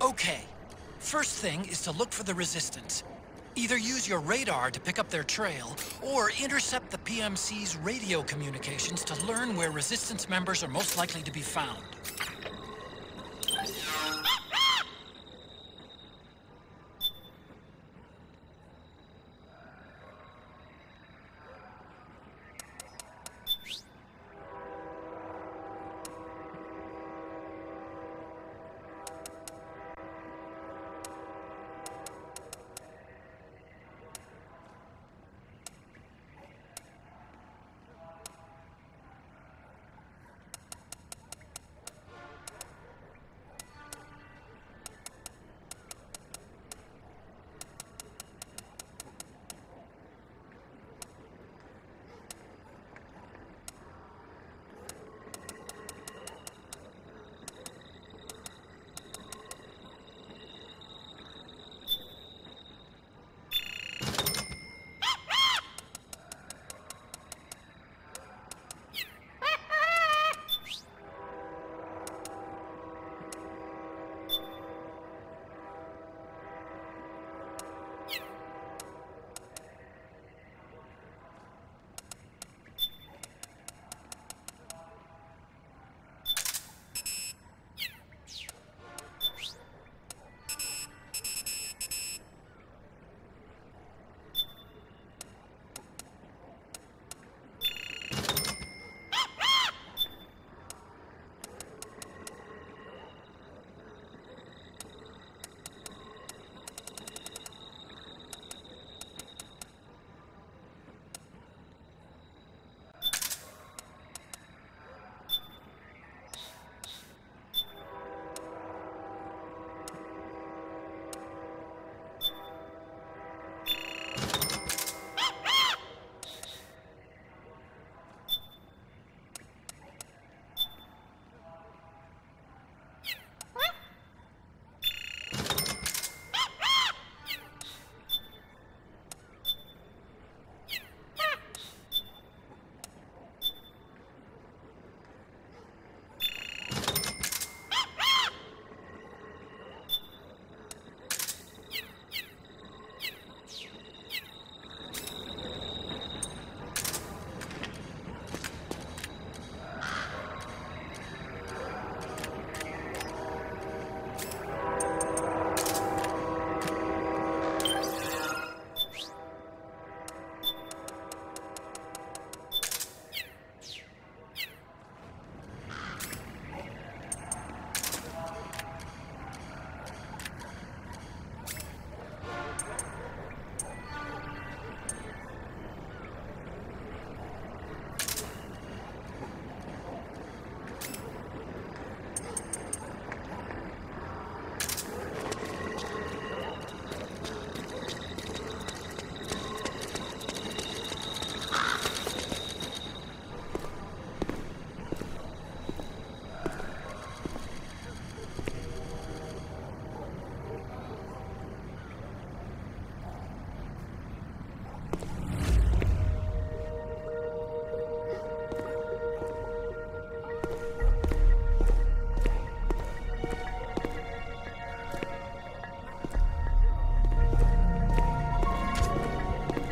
Okay. First thing is to look for the resistance. Either use your radar to pick up their trail, or intercept the PMC's radio communications to learn where resistance members are most likely to be found.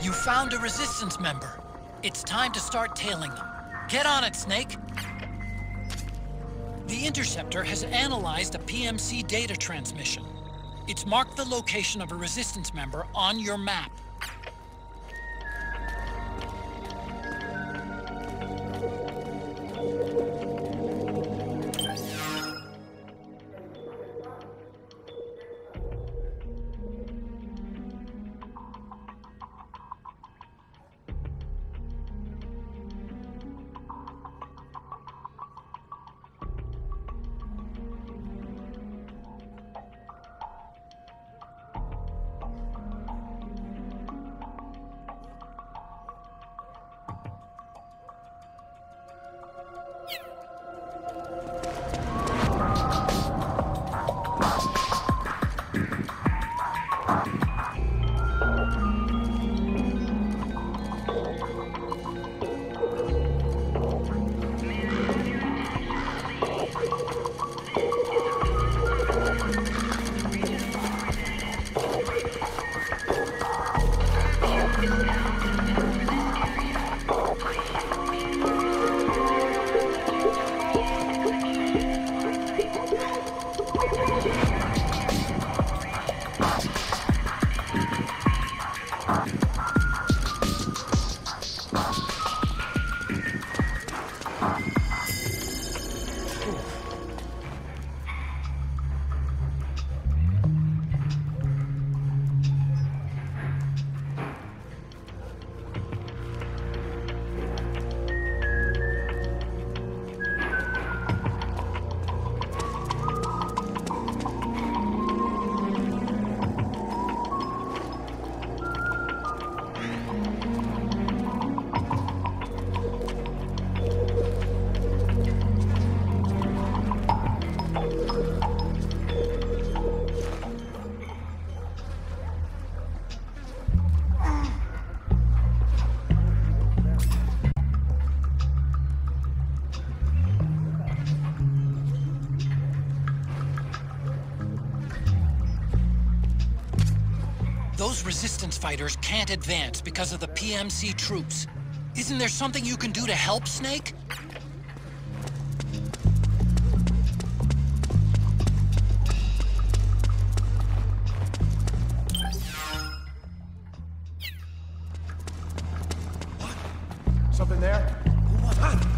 You found a resistance member. It's time to start tailing them. Get on it, Snake. The interceptor has analyzed a PMC data transmission. It's marked the location of a resistance member on your map. Those resistance fighters can't advance because of the PMC troops. Isn't there something you can do to help, Snake? Something there? What?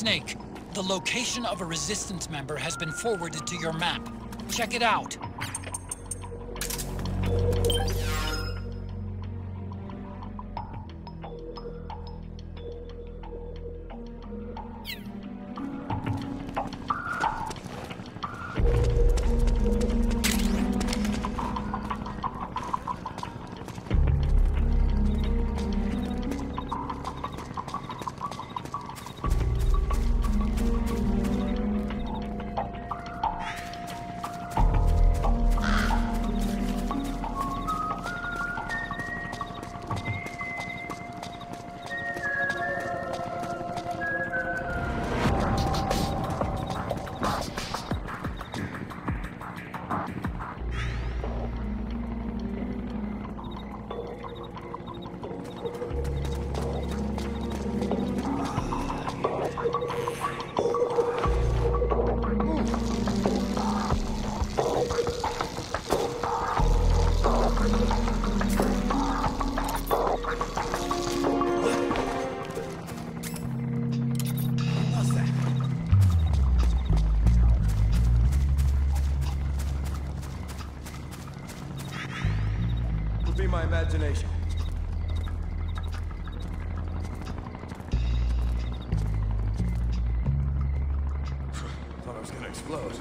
Snake, the location of a Resistance member has been forwarded to your map. Check it out. Would be my imagination. Thought I was gonna explode.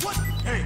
What? Hey!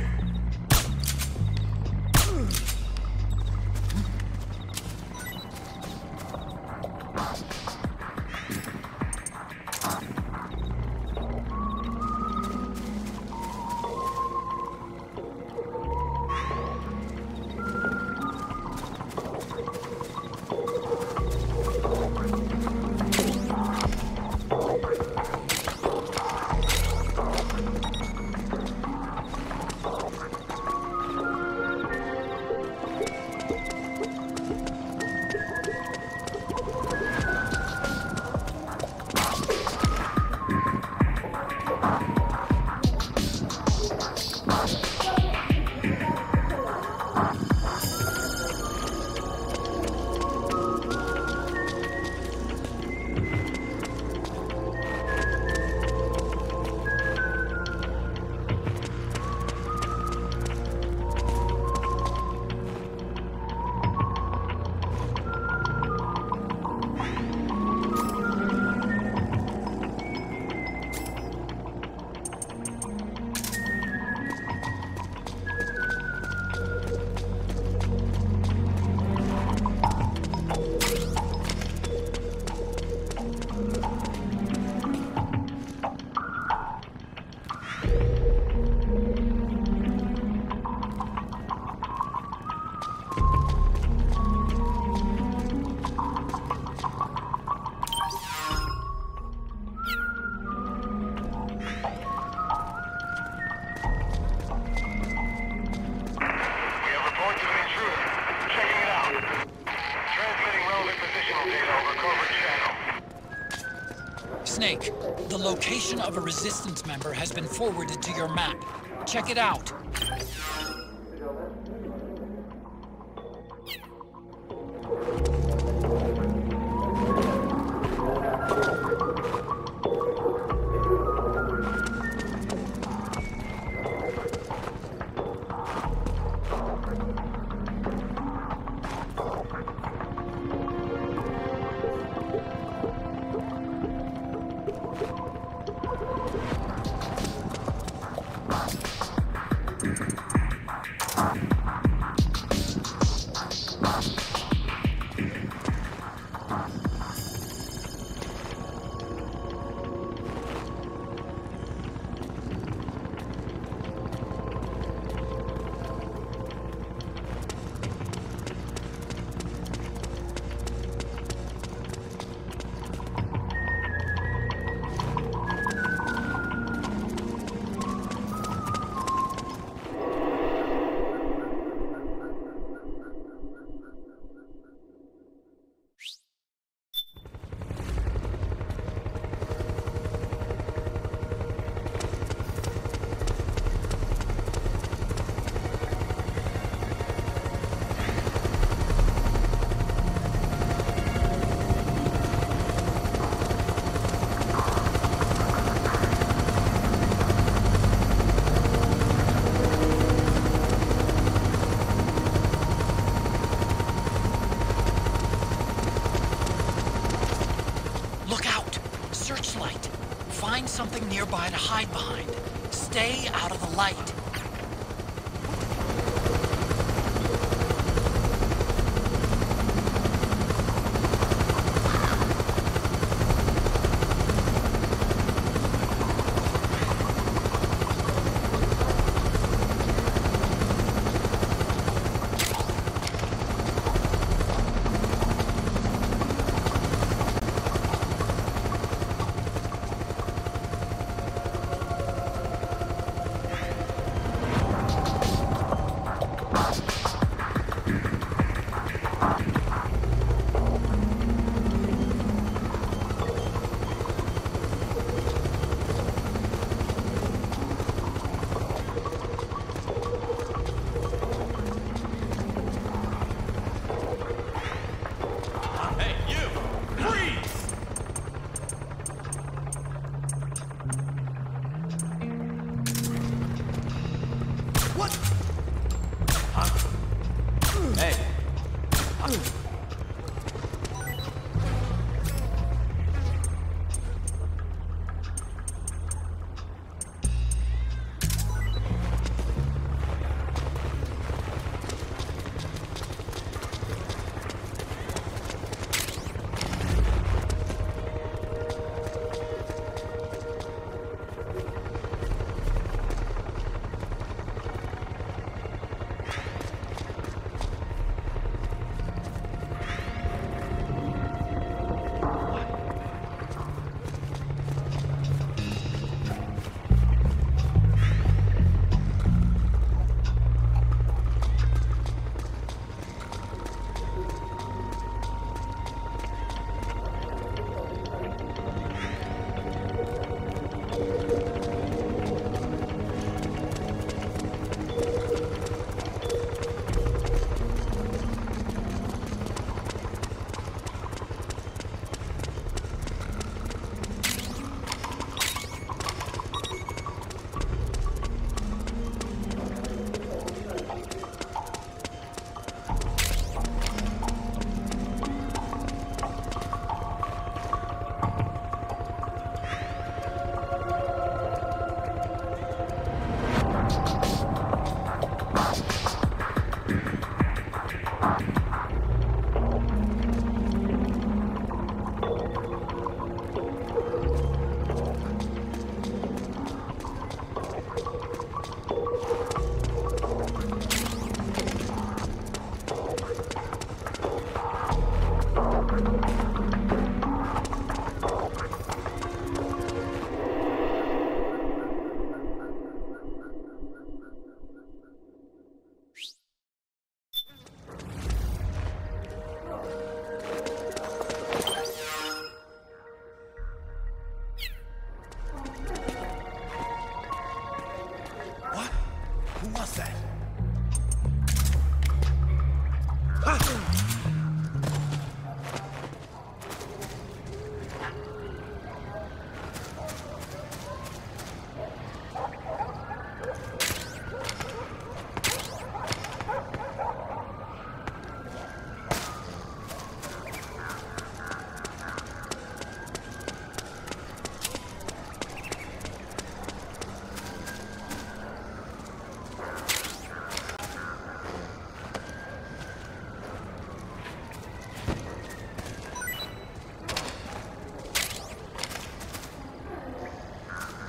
Snake, the location of a Resistance member has been forwarded to your map. Check it out. Find something nearby to hide behind. Stay out of the light.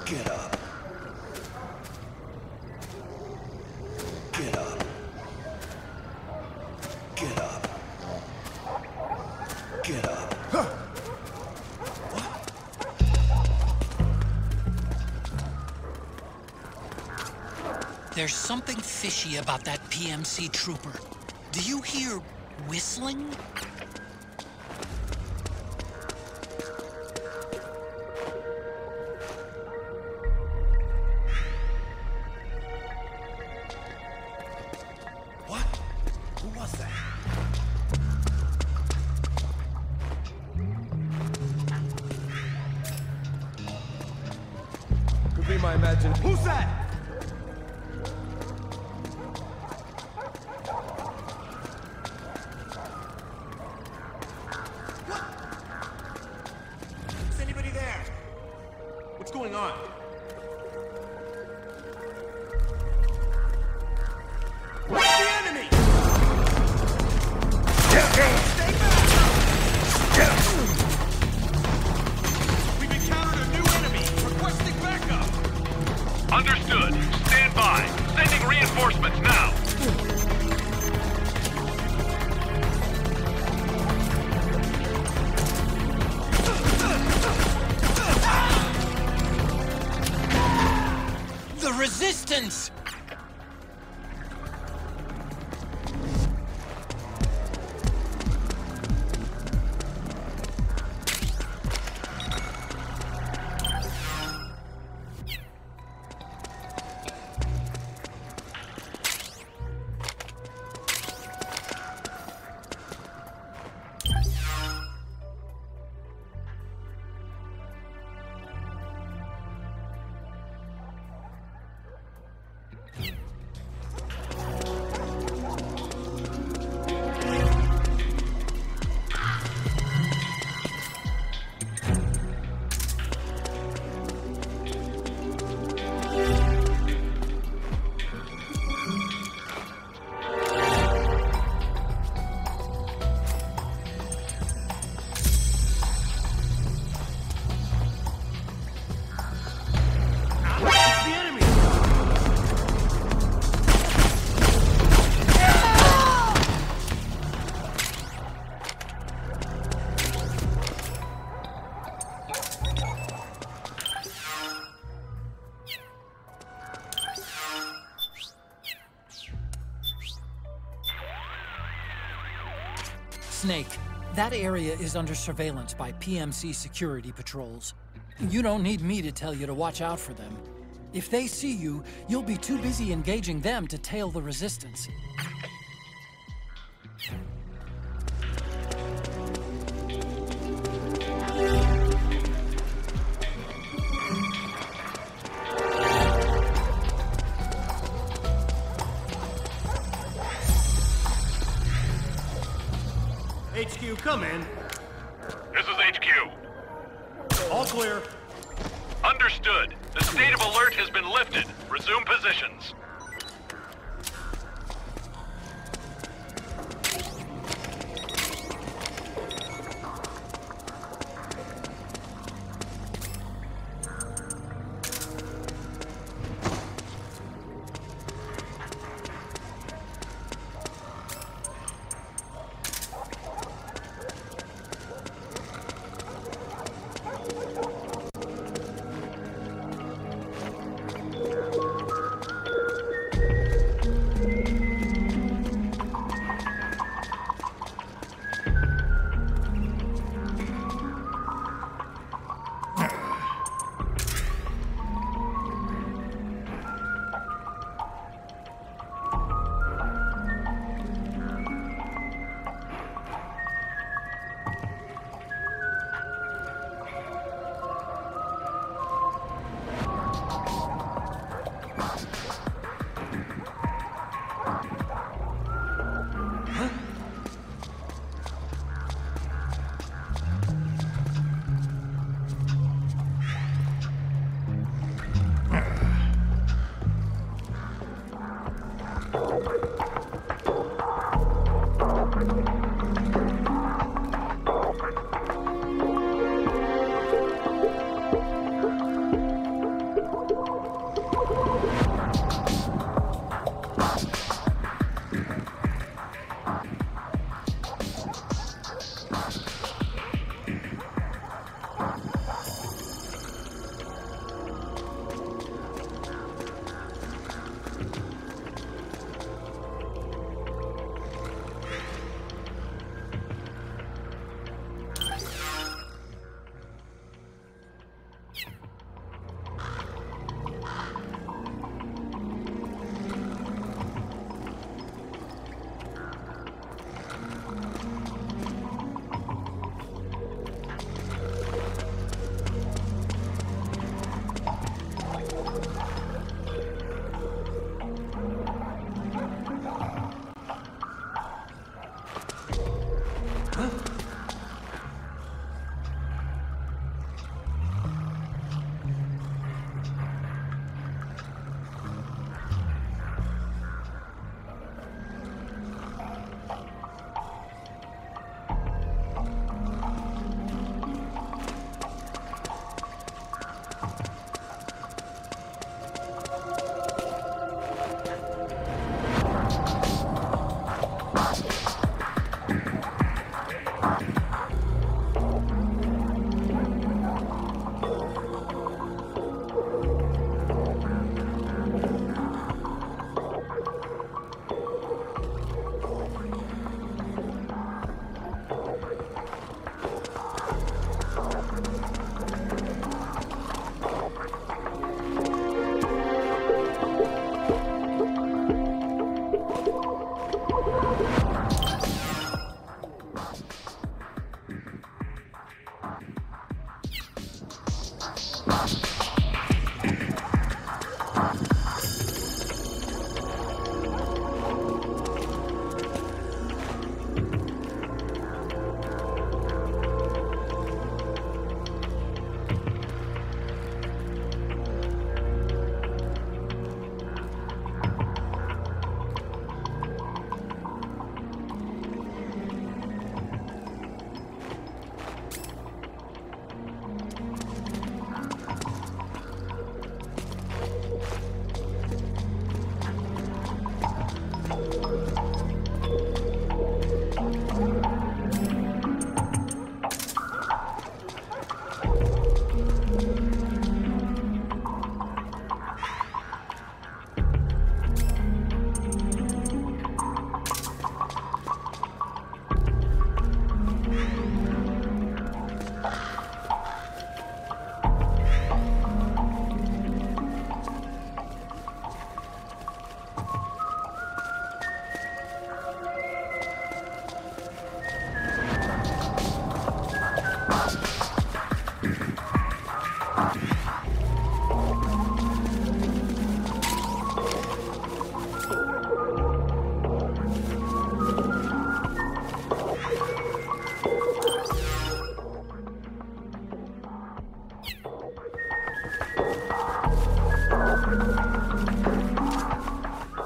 Get up. Get up. Get up. Get up. Huh. There's something fishy about that PMC trooper. Do you hear whistling? What? Who was that? Could be my imagination. Who's that? What's going on? Where's the enemy? Stay back! We've encountered a new enemy. Requesting backup. Understood. Stand by. Sending reinforcements now. The resistance! Snake, that area is under surveillance by PMC security patrols. You don't need me to tell you to watch out for them. If they see you, you'll be too busy engaging them to tail the resistance. HQ, come in. This is HQ. All clear. Understood. The state of alert has been lifted. Resume positions.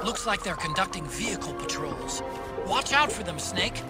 Looks like they're conducting vehicle patrols. Watch out for them, Snake.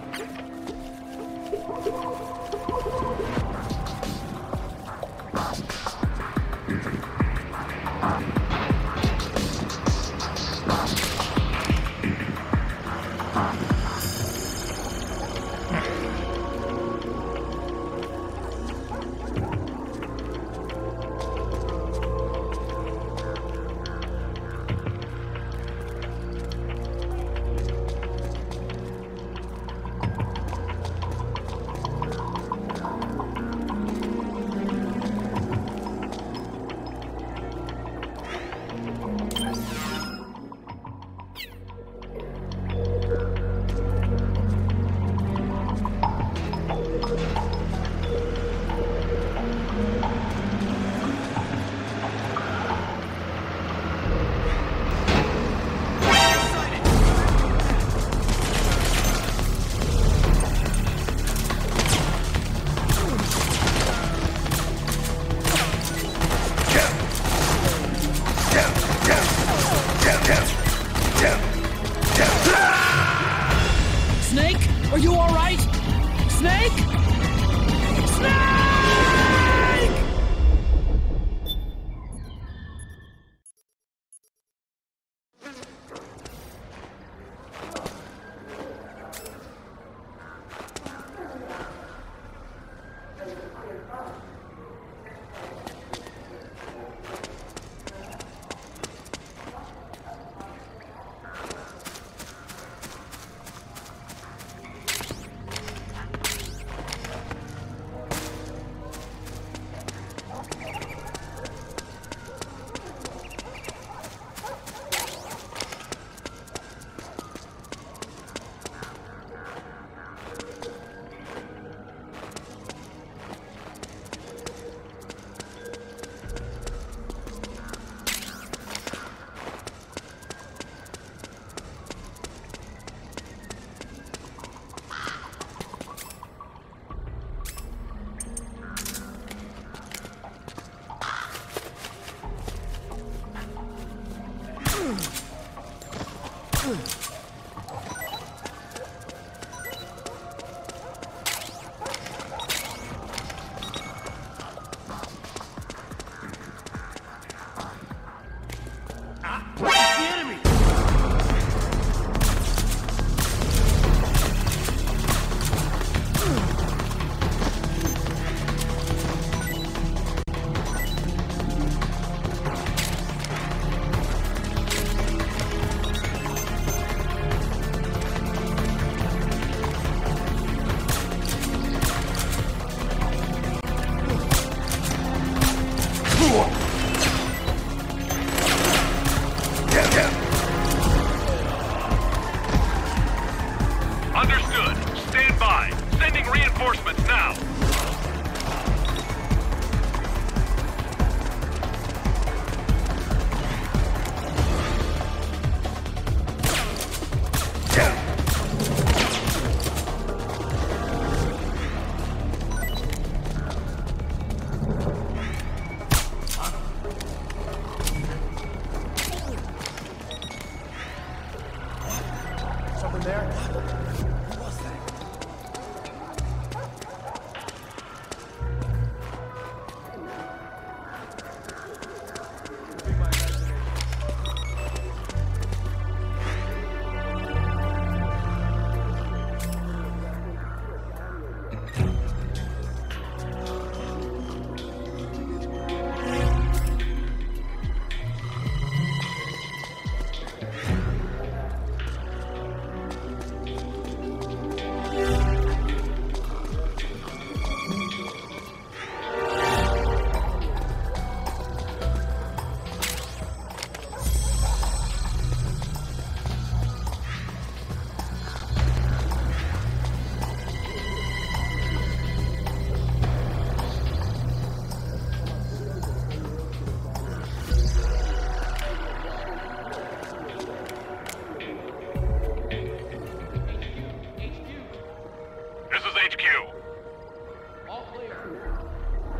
Snake, are you all right? Snake? Snake! Understood. Stand by. Sending reinforcements now. Something there? Who was that?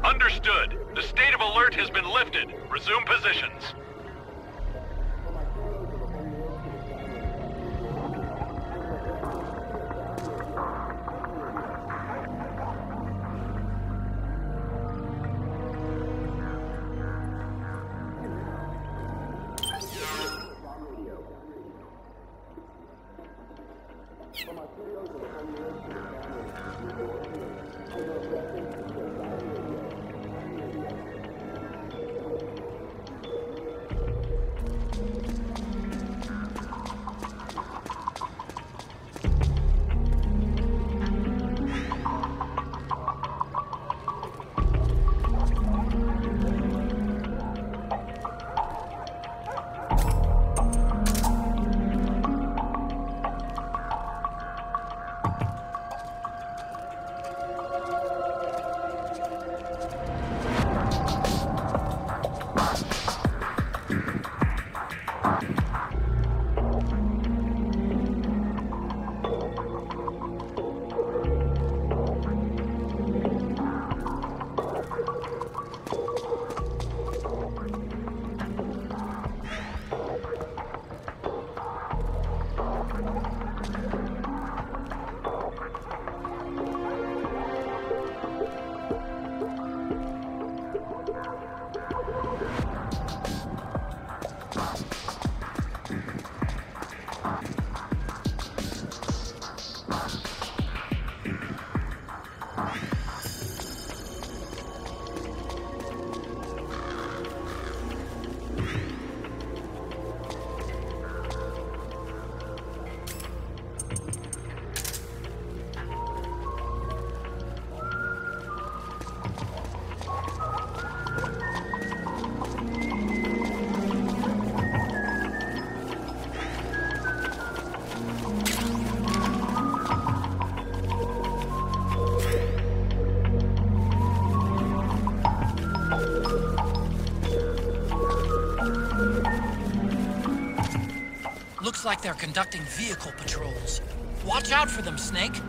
Understood. The state of alert has been lifted. Resume positions. Looks like they're conducting vehicle patrols. Watch out for them, Snake.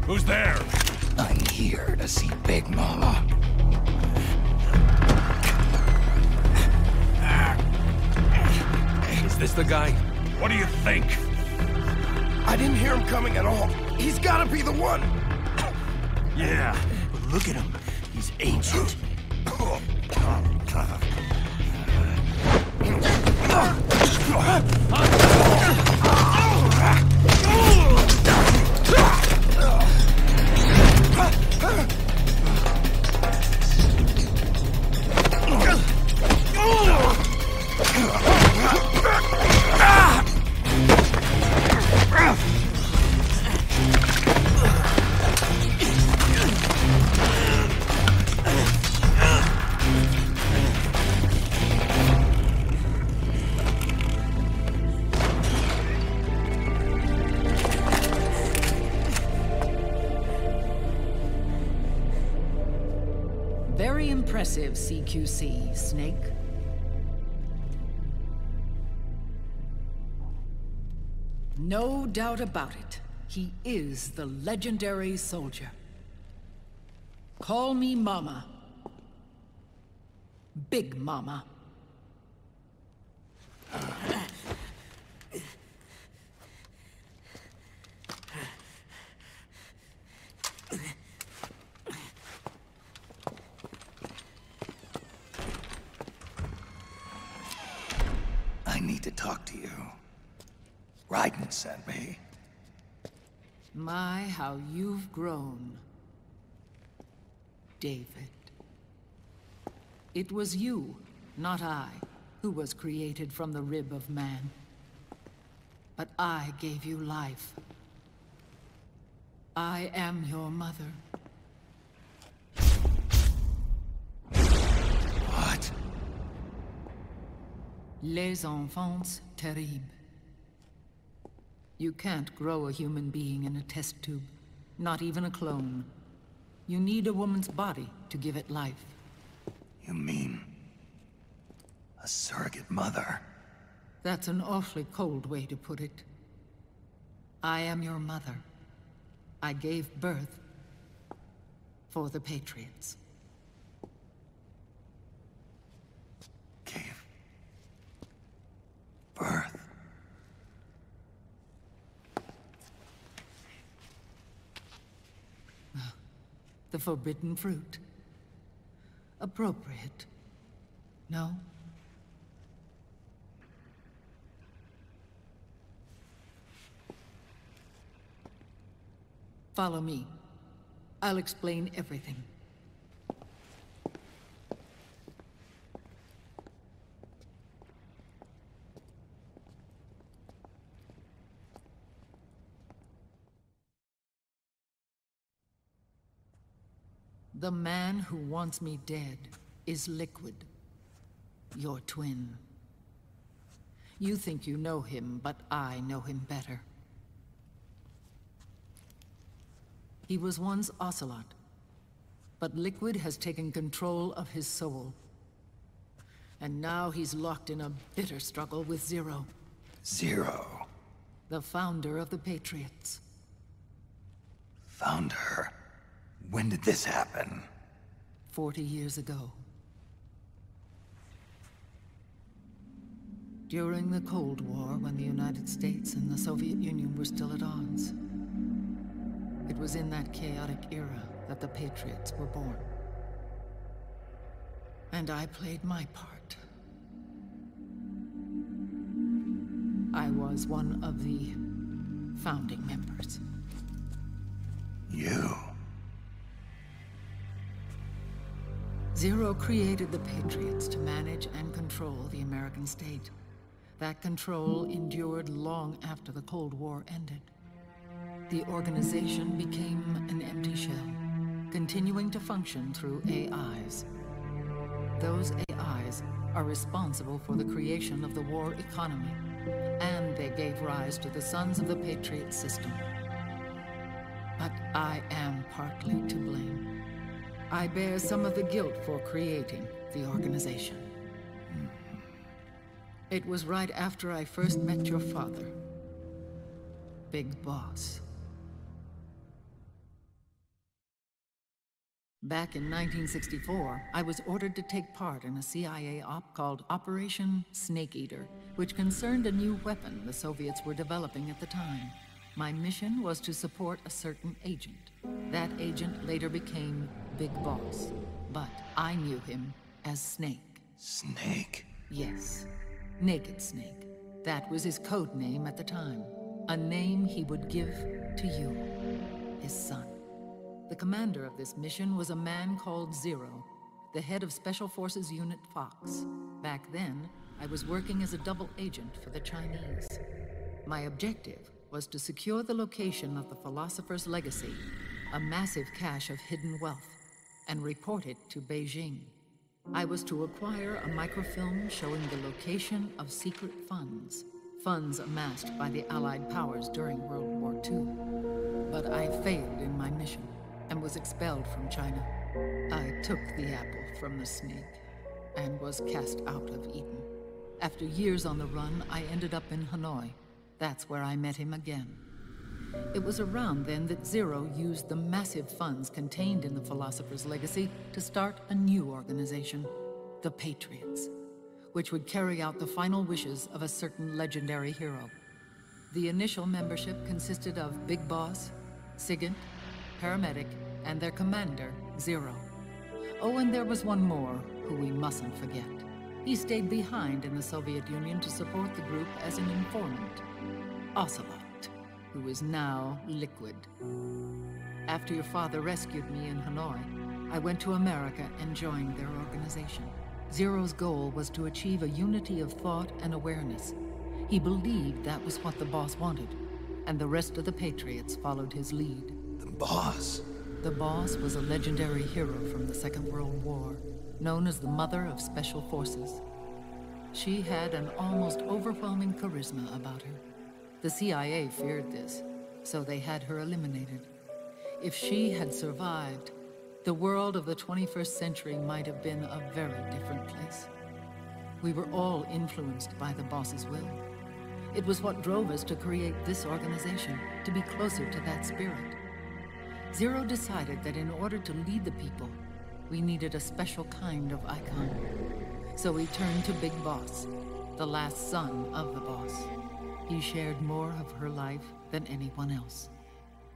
Who's there? I'm here to see Big Mama. Is this the guy? What do you think? I didn't hear him coming at all. He's gotta be the one. Yeah, but look at him. He's ancient. Very impressive, CQC, Snake. No doubt about it. He is the legendary soldier. Call me Mama. Big Mama. I need to talk to you. Raiden sent me. My, how you've grown, David. It was you, not I, who was created from the rib of man. But I gave you life. I am your mother. What? Les enfants terribles. You can't grow a human being in a test tube, not even a clone. You need a woman's body to give it life. You mean... a surrogate mother? That's an awfully cold way to put it. I am your mother. I gave birth for the Patriots. Gave... birth? The forbidden fruit. Appropriate. No? Follow me. I'll explain everything. The man who wants me dead is Liquid, your twin. You think you know him, but I know him better. He was once Ocelot, but Liquid has taken control of his soul. And now he's locked in a bitter struggle with Zero. Zero? The founder of the Patriots. Founder? When did this happen? 40 years ago. During the Cold War, when the United States and the Soviet Union were still at odds. It was in that chaotic era that the Patriots were born. And I played my part. I was one of the founding members. You? Zero created the Patriots to manage and control the American state. That control endured long after the Cold War ended. The organization became an empty shell, continuing to function through AIs. Those AIs are responsible for the creation of the war economy, and they gave rise to the Sons of the Patriot system. But I am partly to blame. I bear some of the guilt for creating the organization. It was right after I first met your father, Big Boss. Back in 1964, I was ordered to take part in a CIA op called Operation Snake Eater, which concerned a new weapon the Soviets were developing at the time. My mission was to support a certain agent. That agent later became Big Boss, but I knew him as Snake. Snake? Yes, Naked Snake. That was his code name at the time. A name he would give to you, his son. The commander of this mission was a man called Zero, the head of Special Forces Unit Fox. Back then, I was working as a double agent for the Chinese. My objective was to secure the location of the Philosopher's Legacy, a massive cache of hidden wealth, and report it to Beijing. I was to acquire a microfilm showing the location of secret funds, funds amassed by the Allied powers during World War II. But I failed in my mission and was expelled from China. I took the apple from the snake and was cast out of Eden. After years on the run, I ended up in Hanoi, That's where I met him again. It was around then that Zero used the massive funds contained in the Philosopher's Legacy to start a new organization, the Patriots, which would carry out the final wishes of a certain legendary hero. The initial membership consisted of Big Boss, Sigint, Paramedic, and their commander, Zero. Oh, and there was one more who we mustn't forget. He stayed behind in the Soviet Union to support the group as an informant, Ocelot, who is now Liquid. After your father rescued me in Hanoi, I went to America and joined their organization. Zero's goal was to achieve a unity of thought and awareness. He believed that was what the boss wanted, and the rest of the Patriots followed his lead. The boss? The boss was a legendary hero from the Second World War, known as the Mother of Special Forces. She had an almost overwhelming charisma about her. The CIA feared this, so they had her eliminated. If she had survived, the world of the 21st century might have been a very different place. We were all influenced by the boss's will. It was what drove us to create this organization, to be closer to that spirit. Zero decided that in order to lead the people, we needed a special kind of icon. So we turned to Big Boss, the last son of the boss. He shared more of her life than anyone else.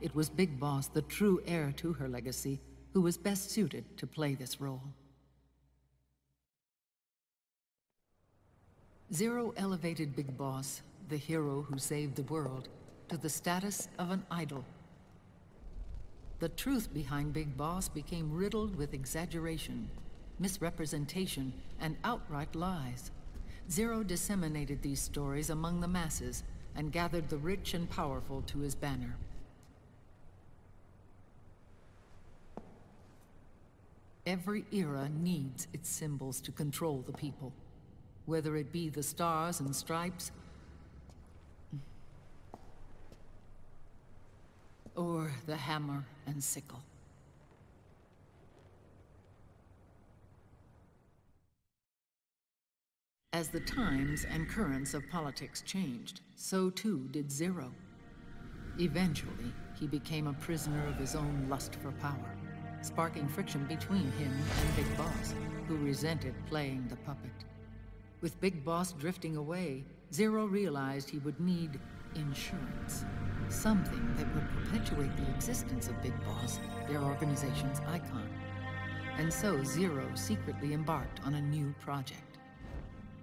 It was Big Boss, the true heir to her legacy, who was best suited to play this role. Zero elevated Big Boss, the hero who saved the world, to the status of an idol. The truth behind Big Boss became riddled with exaggeration, misrepresentation, and outright lies. Zero disseminated these stories among the masses and gathered the rich and powerful to his banner. Every era needs its symbols to control the people, whether it be the stars and stripes, or the hammer and sickle. As the times and currents of politics changed, so too did Zero. Eventually, he became a prisoner of his own lust for power, sparking friction between him and Big Boss, who resented playing the puppet. With Big Boss drifting away, Zero realized he would need insurance. Something that would perpetuate the existence of Big Boss, their organization's icon. And so Zero secretly embarked on a new project,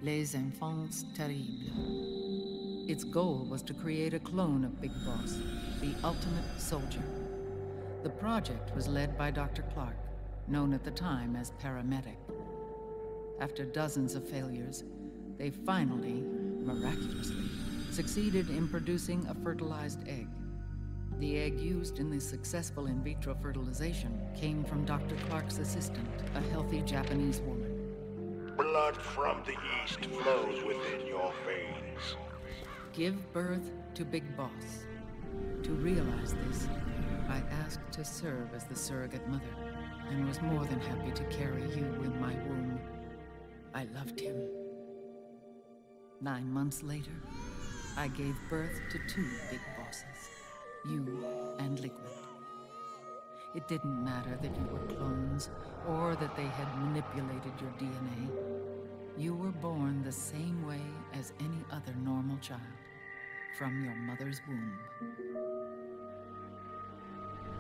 Les Enfants Terribles. Its goal was to create a clone of Big Boss, the ultimate soldier. The project was led by Dr. Clark, known at the time as Paramedic. After dozens of failures, they finally, miraculously, succeeded in producing a fertilized egg. The egg used in the successful in vitro fertilization came from Dr. Clark's assistant, a healthy Japanese woman. Blood from the east flows within your veins. Give birth to Big Boss. To realize this, I asked to serve as the surrogate mother, and was more than happy to carry you in my womb. I loved him. 9 months later, I gave birth to 2 Big Bosses, you and Liquid. It didn't matter that you were clones, or that they had manipulated your DNA. You were born the same way as any other normal child, from your mother's womb.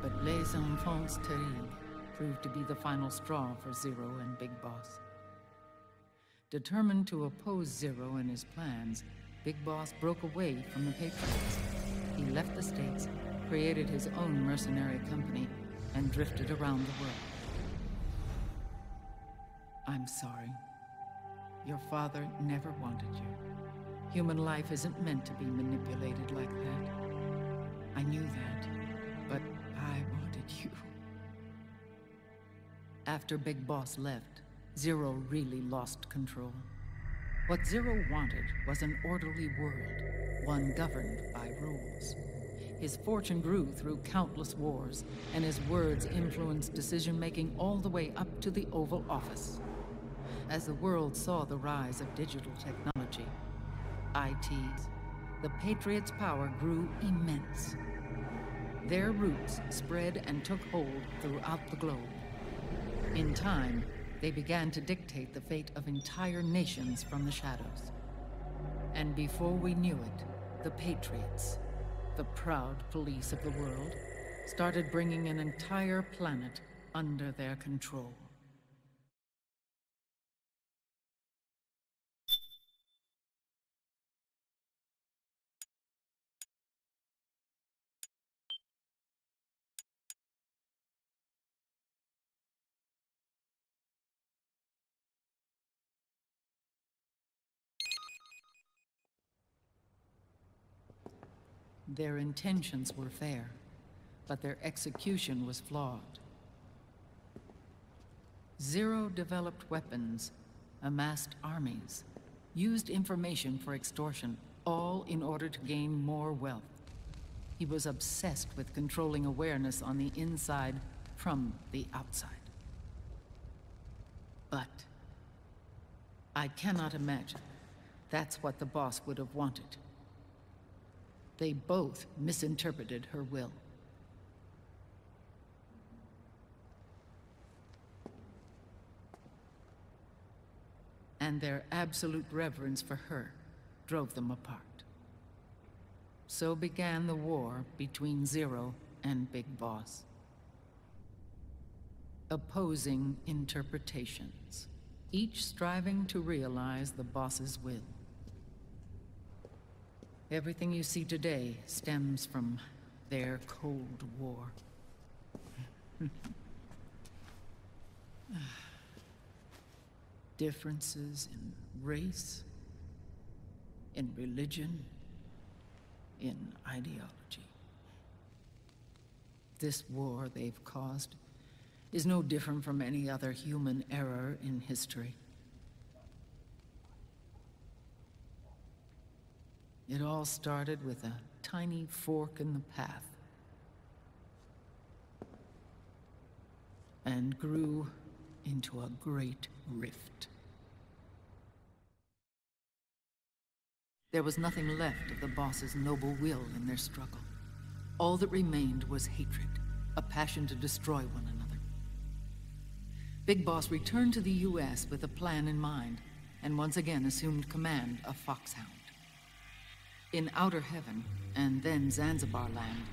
But Les Enfants Terribles proved to be the final straw for Zero and Big Boss. Determined to oppose Zero and his plans, Big Boss broke away from the Patriots. He left the States, created his own mercenary company, and drifted around the world. I'm sorry. Your father never wanted you. Human life isn't meant to be manipulated like that. I knew that, but I wanted you. After Big Boss left, Zero really lost control. What Zero wanted was an orderly world, one governed by rules. His fortune grew through countless wars, and his words influenced decision-making all the way up to the Oval Office. As the world saw the rise of digital technology, ITs, the Patriots' power grew immense. Their roots spread and took hold throughout the globe. In time, they began to dictate the fate of entire nations from the shadows. And before we knew it, the Patriots, the proud police of the world, started bringing an entire planet under their control. Their intentions were fair, but their execution was flawed. Zero developed weapons, amassed armies, used information for extortion, all in order to gain more wealth. He was obsessed with controlling awareness on the inside from the outside. But I cannot imagine that's what the boss would have wanted. They both misinterpreted her will. And their absolute reverence for her drove them apart. So began the war between Zero and Big Boss. Opposing interpretations, each striving to realize the boss's will. Everything you see today stems from their Cold War. Differences in race, in religion, in ideology. This war they've caused is no different from any other human error in history. It all started with a tiny fork in the path, and grew into a great rift. There was nothing left of the boss's noble will in their struggle. All that remained was hatred, a passion to destroy one another. Big Boss returned to the US with a plan in mind, and once again assumed command of Foxhound. In Outer Heaven, and then Zanzibar Land,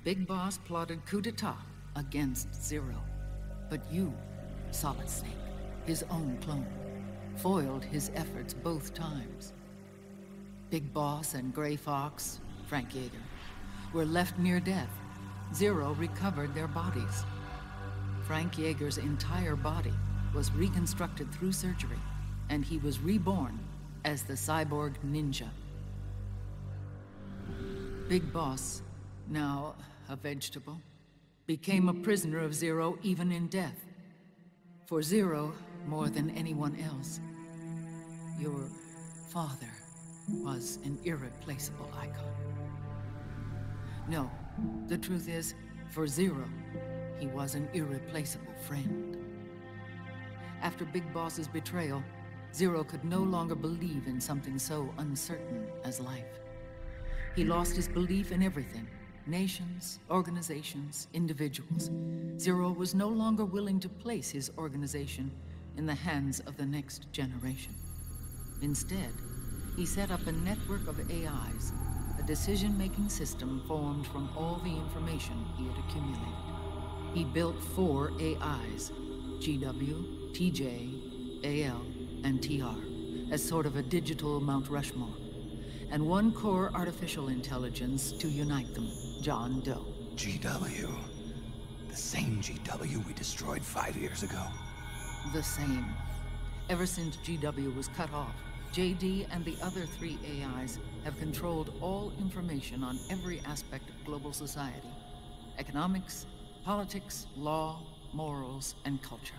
Big Boss plotted coup d'etat against Zero. But you, Solid Snake, his own clone, foiled his efforts both times. Big Boss and Gray Fox, Frank Yeager, were left near death. Zero recovered their bodies. Frank Yeager's entire body was reconstructed through surgery, and he was reborn as the cyborg ninja. Big Boss, now a vegetable, became a prisoner of Zero even in death. For Zero, more than anyone else, your father was an irreplaceable icon. No, the truth is, for Zero, he was an irreplaceable friend. After Big Boss's betrayal, Zero could no longer believe in something so uncertain as life. He lost his belief in everything. Nations, organizations, individuals. Zero was no longer willing to place his organization in the hands of the next generation. Instead, he set up a network of AIs, a decision-making system formed from all the information he had accumulated. He built 4 AIs, GW, TJ, AL, and TR, as sort of a digital Mount Rushmore, and 1 core artificial intelligence to unite them, John Doe. GW. The same GW we destroyed 5 years ago. The same. Ever since GW was cut off, JD and the other 3 AIs have controlled all information on every aspect of global society. Economics, politics, law, morals, and culture.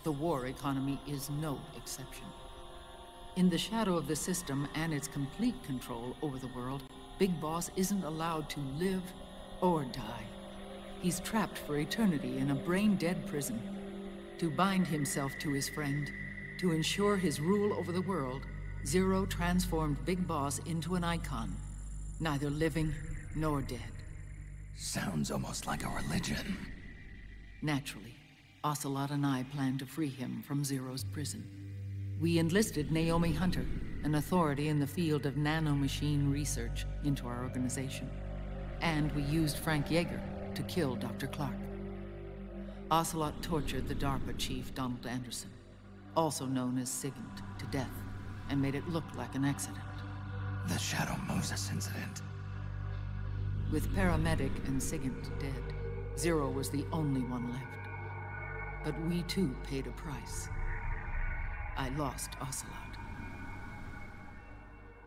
The war economy is no exception. In the shadow of the system and its complete control over the world, Big Boss isn't allowed to live or die. He's trapped for eternity in a brain-dead prison. To bind himself to his friend, to ensure his rule over the world, Zero transformed Big Boss into an icon, neither living nor dead. Sounds almost like a religion. Naturally, Ocelot and I planned to free him from Zero's prison. We enlisted Naomi Hunter, an authority in the field of nanomachine research, into our organization. And we used Frank Yeager to kill Dr. Clark. Ocelot tortured the DARPA chief, Donald Anderson, also known as Sigint, to death, and made it look like an accident. The Shadow Moses incident. With Paramedic and Sigint dead, Zero was the only one left. But we too paid a price. I lost Ocelot.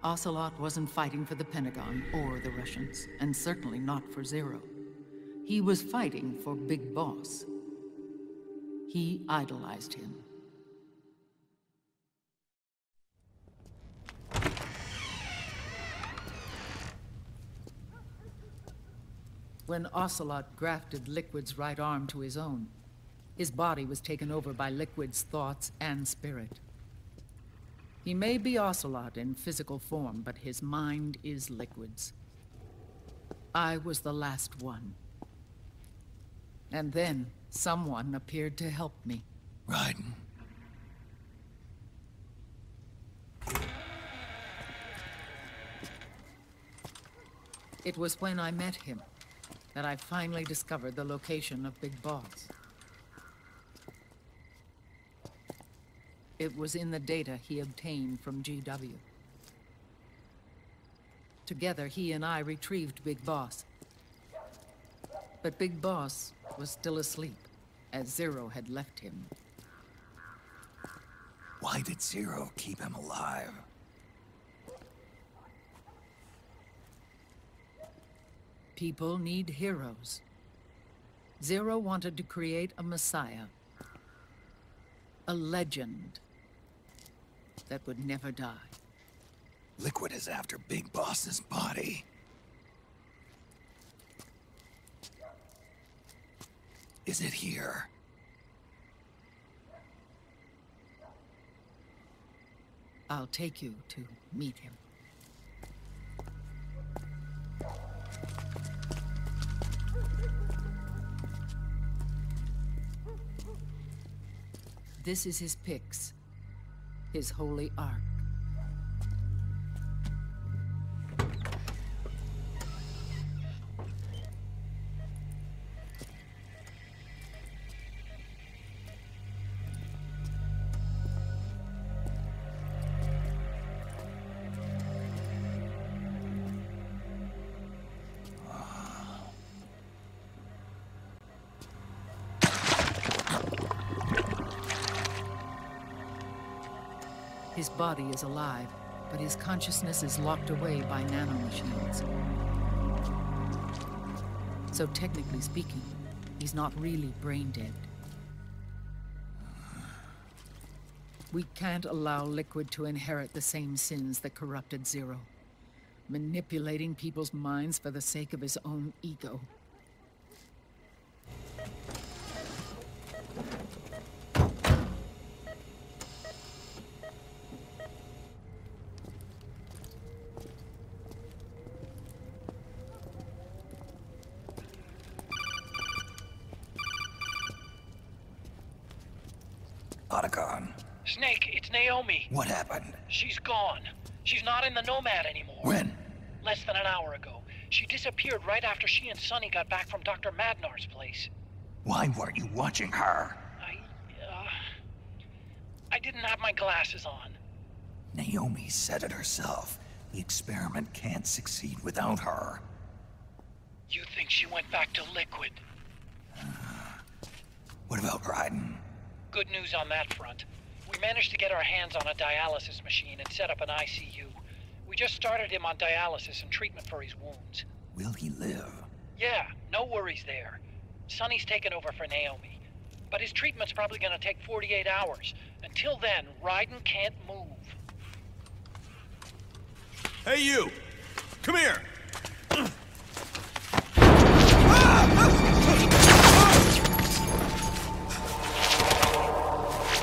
Ocelot wasn't fighting for the Pentagon or the Russians, and certainly not for Zero. He was fighting for Big Boss. He idolized him. When Ocelot grafted Liquid's right arm to his own, his body was taken over by Liquid's thoughts and spirit. He may be Ocelot in physical form, but his mind is Liquid's. I was the last one. And then someone appeared to help me. Raiden. It was when I met him that I finally discovered the location of Big Boss. It was in the data he obtained from GW. Together, he and I retrieved Big Boss. But Big Boss was still asleep, as Zero had left him. Why did Zero keep him alive? People need heroes. Zero wanted to create a messiah. A legend that would never die. Liquid is after Big Boss's body. Is it here? I'll take you to meet him. This is his pyx, his holy ark. His body is alive, but his consciousness is locked away by nanomachines. So technically speaking, he's not really brain dead. We can't allow Liquid to inherit the same sins that corrupted Zero. Manipulating people's minds for the sake of his own ego. Otacon. Snake, it's Naomi. What happened? She's gone. She's not in the Nomad anymore. When? Less than an hour ago. She disappeared right after she and Sonny got back from Dr. Madnar's place. Why weren't you watching her? I didn't have my glasses on. Naomi said it herself. The experiment can't succeed without her. You think she went back to Liquid? What about Raiden? Good news on that front. We managed to get our hands on a dialysis machine and set up an ICU. We just started him on dialysis and treatment for his wounds. Will he live? Yeah, no worries there. Sonny's taken over for Naomi. But his treatment's probably gonna take 48 hours. Until then, Raiden can't move. Hey, you! Come here!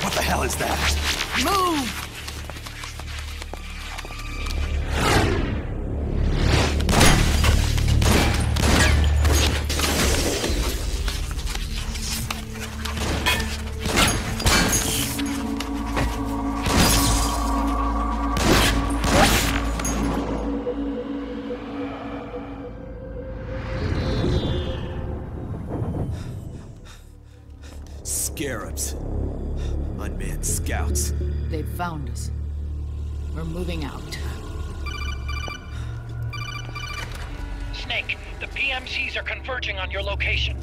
What the hell is that? Move! scarabs. Unmanned scouts. They've found us. We're moving out. Snake, the PMCs are converging on your location.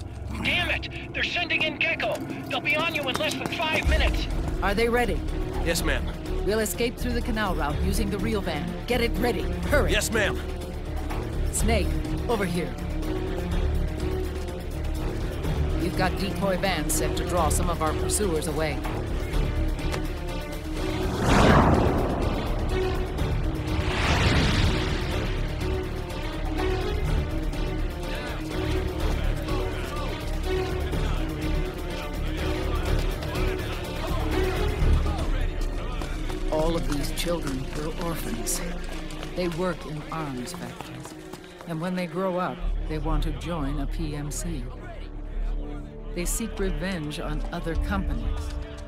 Damn it! They're sending in Gecko! They'll be on you in less than 5 minutes! Are they ready? Yes, ma'am. We'll escape through the canal route using the real van. Get it ready. Hurry! Yes, ma'am. Snake, over here. We've got decoy vans set to draw some of our pursuers away. All of these children were orphans. They work in arms factories. And when they grow up, they want to join a PMC. They seek revenge on other companies,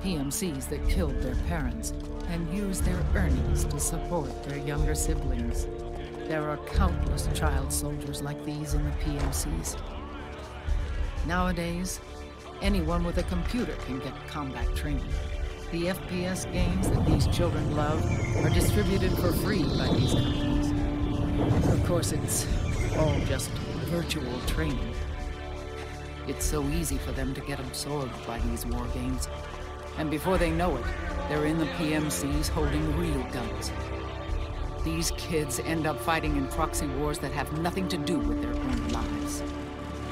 PMCs that killed their parents, and use their earnings to support their younger siblings. There are countless child soldiers like these in the PMCs. Nowadays, anyone with a computer can get combat training. The FPS games that these children love are distributed for free by these companies. Of course, it's all just virtual training. It's so easy for them to get absorbed by these war games. And before they know it, they're in the PMCs holding real guns. These kids end up fighting in proxy wars that have nothing to do with their own lives.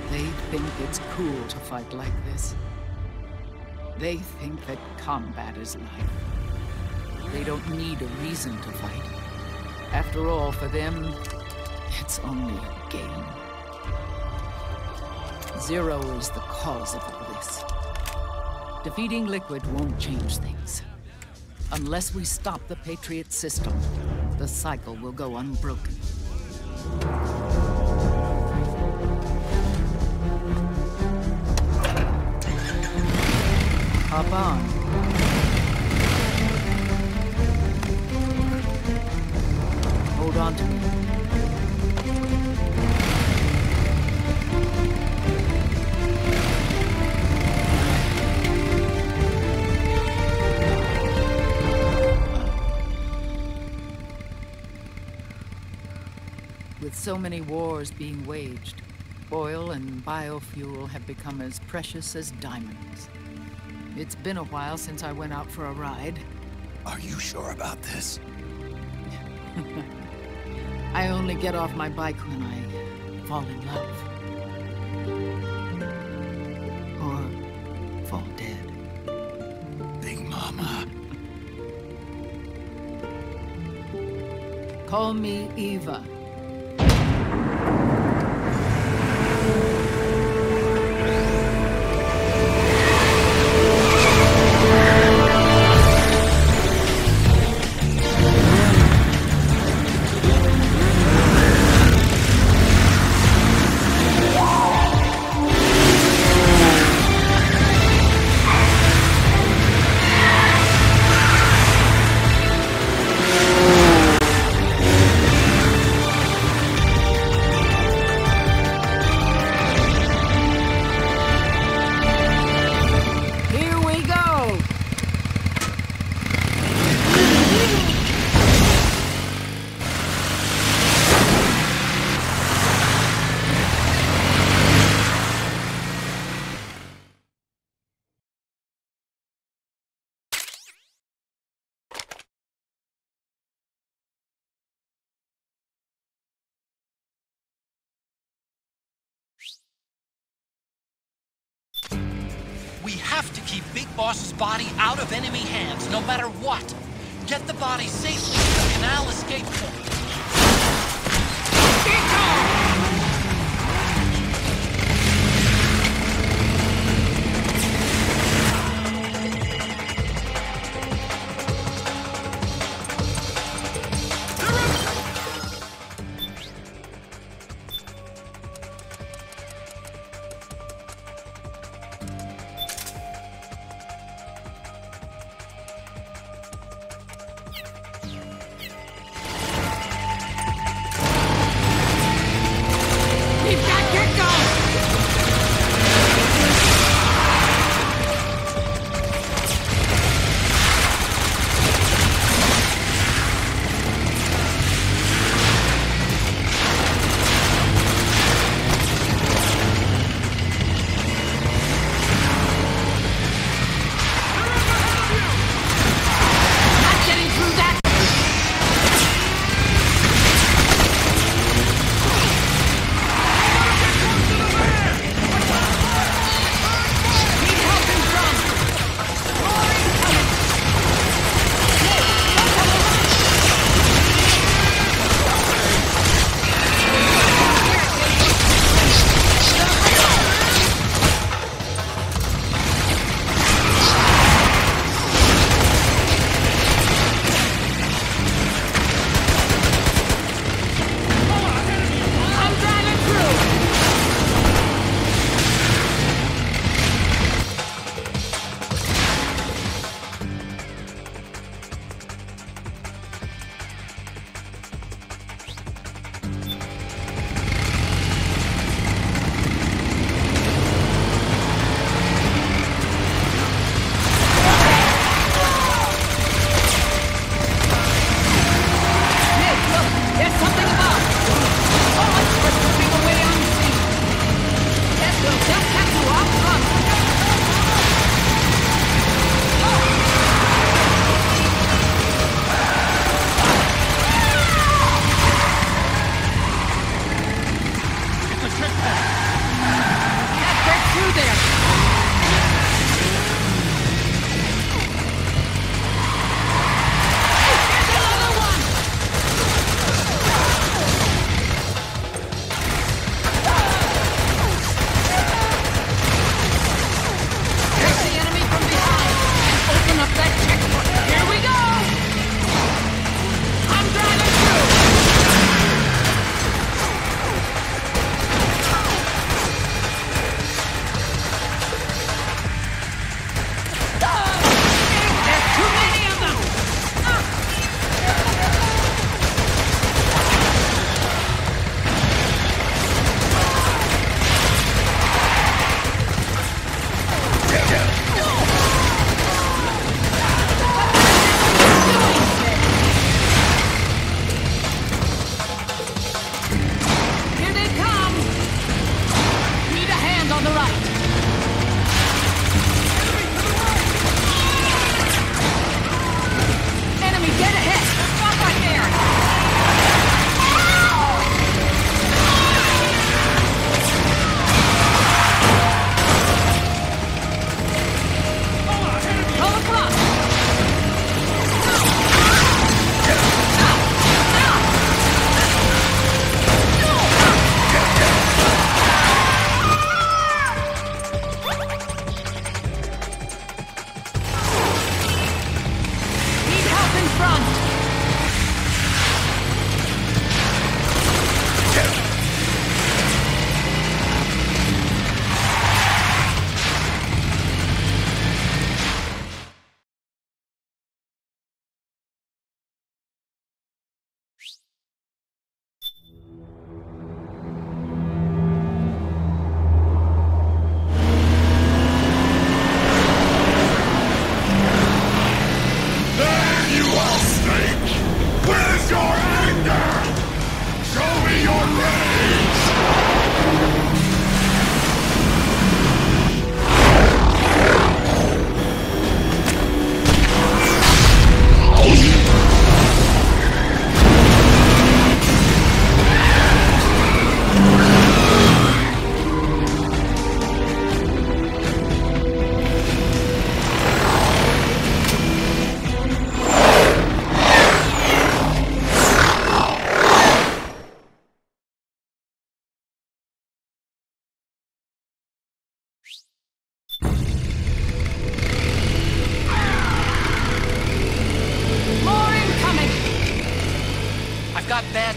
They think it's cool to fight like this. They think that combat is life. They don't need a reason to fight. After all, for them, it's only a game. Zero is the cause of all this. Defeating Liquid won't change things. Unless we stop the Patriot system, the cycle will go unbroken. Hop on. Hold on to me. With so many wars being waged, oil and biofuel have become as precious as diamonds. It's been a while since I went out for a ride. Are you sure about this? I only get off my bike when I fall in love. Or fall dead. Big Mama. Call me Eva. We have to keep Big Boss's body out of enemy hands, no matter what. Get the body safely to the canal escape point.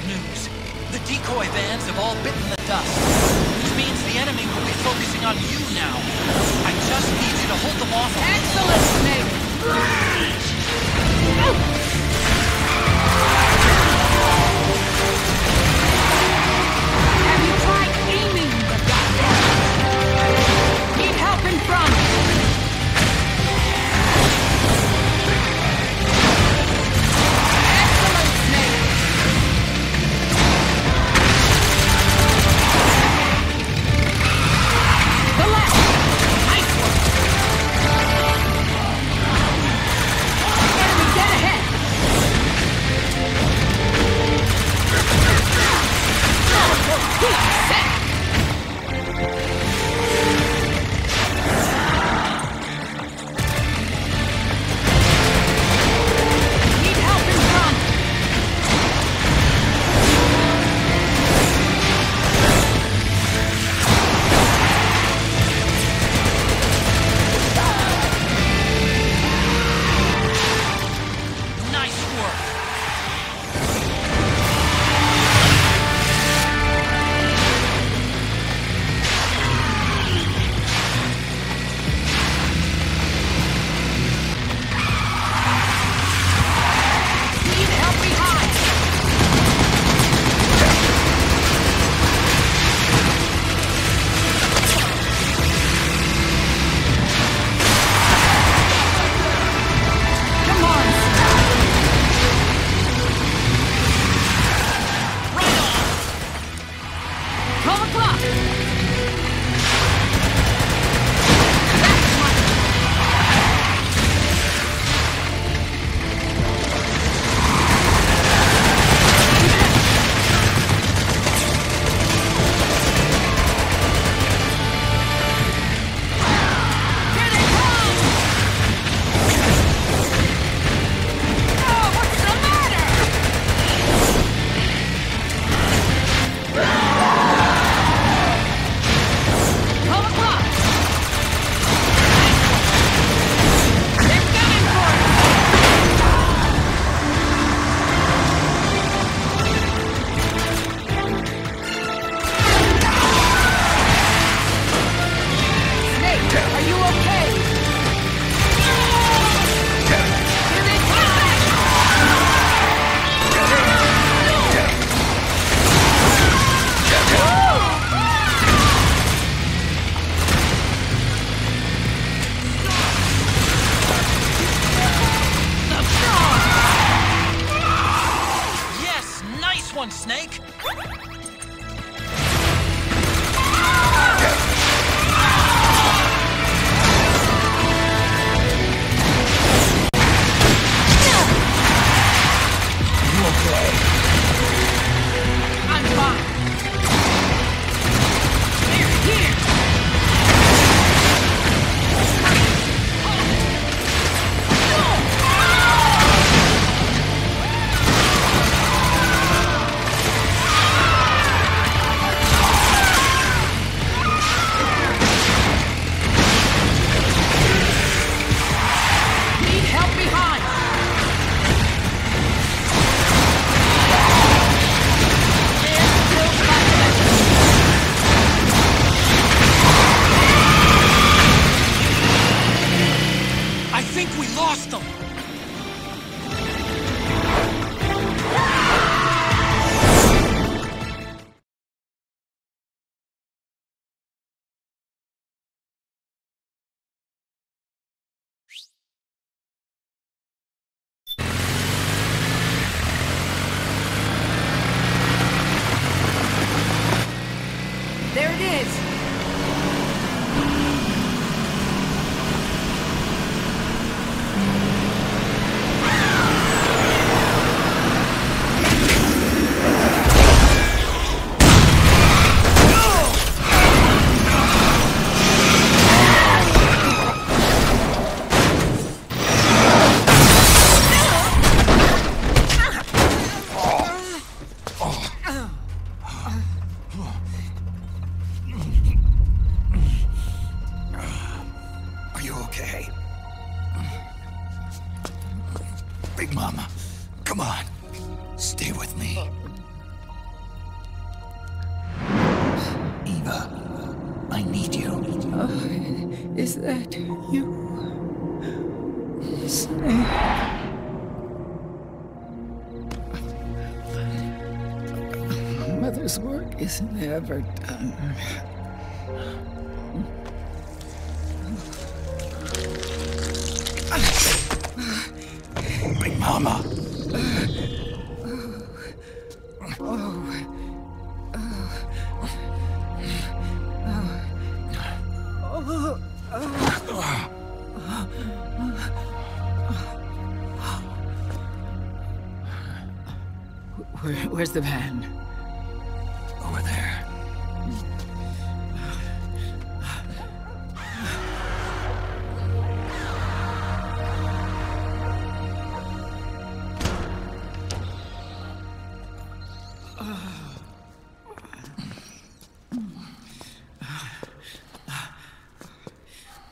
news. The decoy vans have all bitten the dust, which means the enemy will be focusing on you now. I just need you to hold them off. Excellent, Snake! Have you tried aiming the goddamn? Need help in front! Excellent, Snake! The left! Nice one! Enemy dead ahead! Set! Need help in front! Nice work. Need help behind! Come on! Right on. 12 o'clock! Here they come! Oh, what's the matter? 12 o'clock! They're coming for us! Snake, are you okay? Here they come! Yes, nice one, Snake. You okay? I'm fine. They're here! Need help behind! They're still fighting! I think we lost them. There it is! Are you okay? Big Mama, come on. Stay with me. Is that you? Snake? Mother's work is never done. Big Mama. Where's the van? Over there.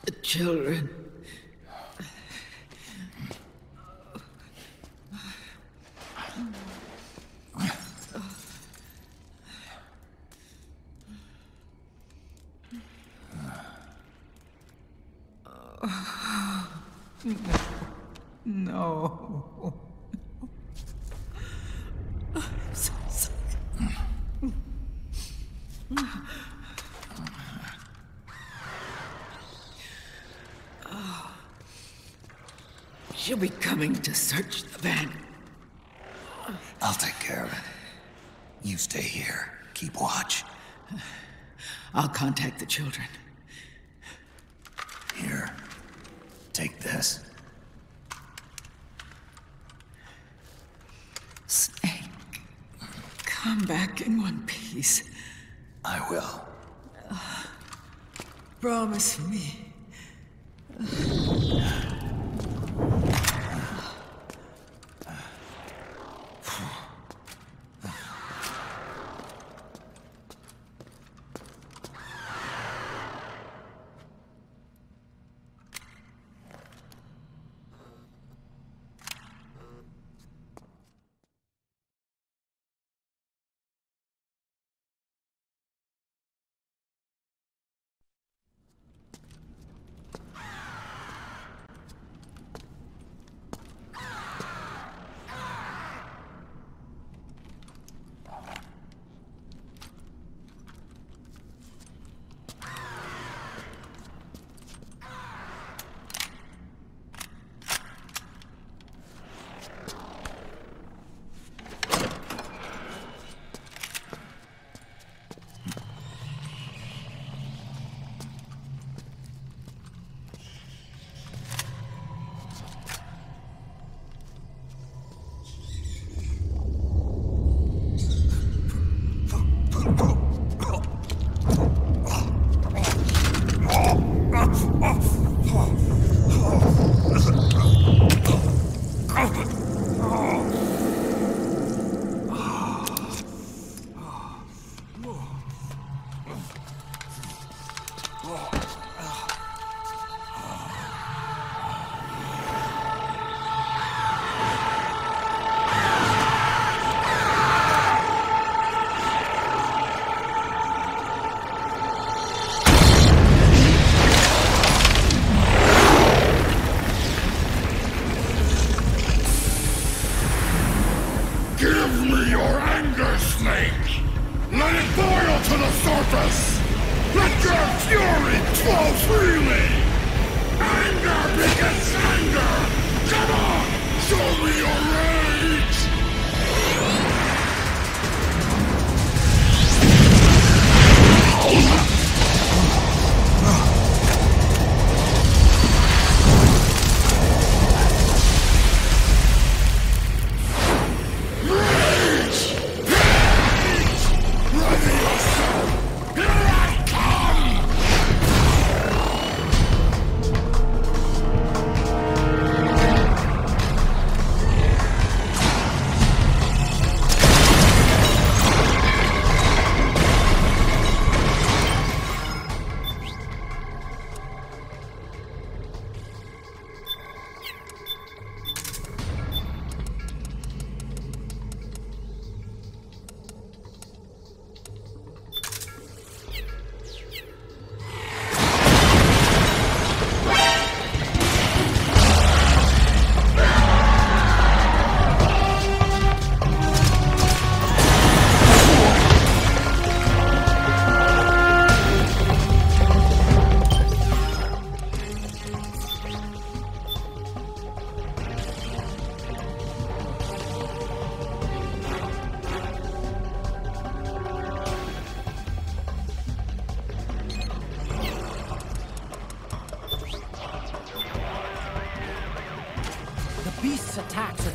The children. No. I'm so sorry. She'll be coming to search the van. I'll take care of it. You stay here. Keep watch. I'll contact the children. Here. Take this. Snake, come back in one piece. I will. Promise me.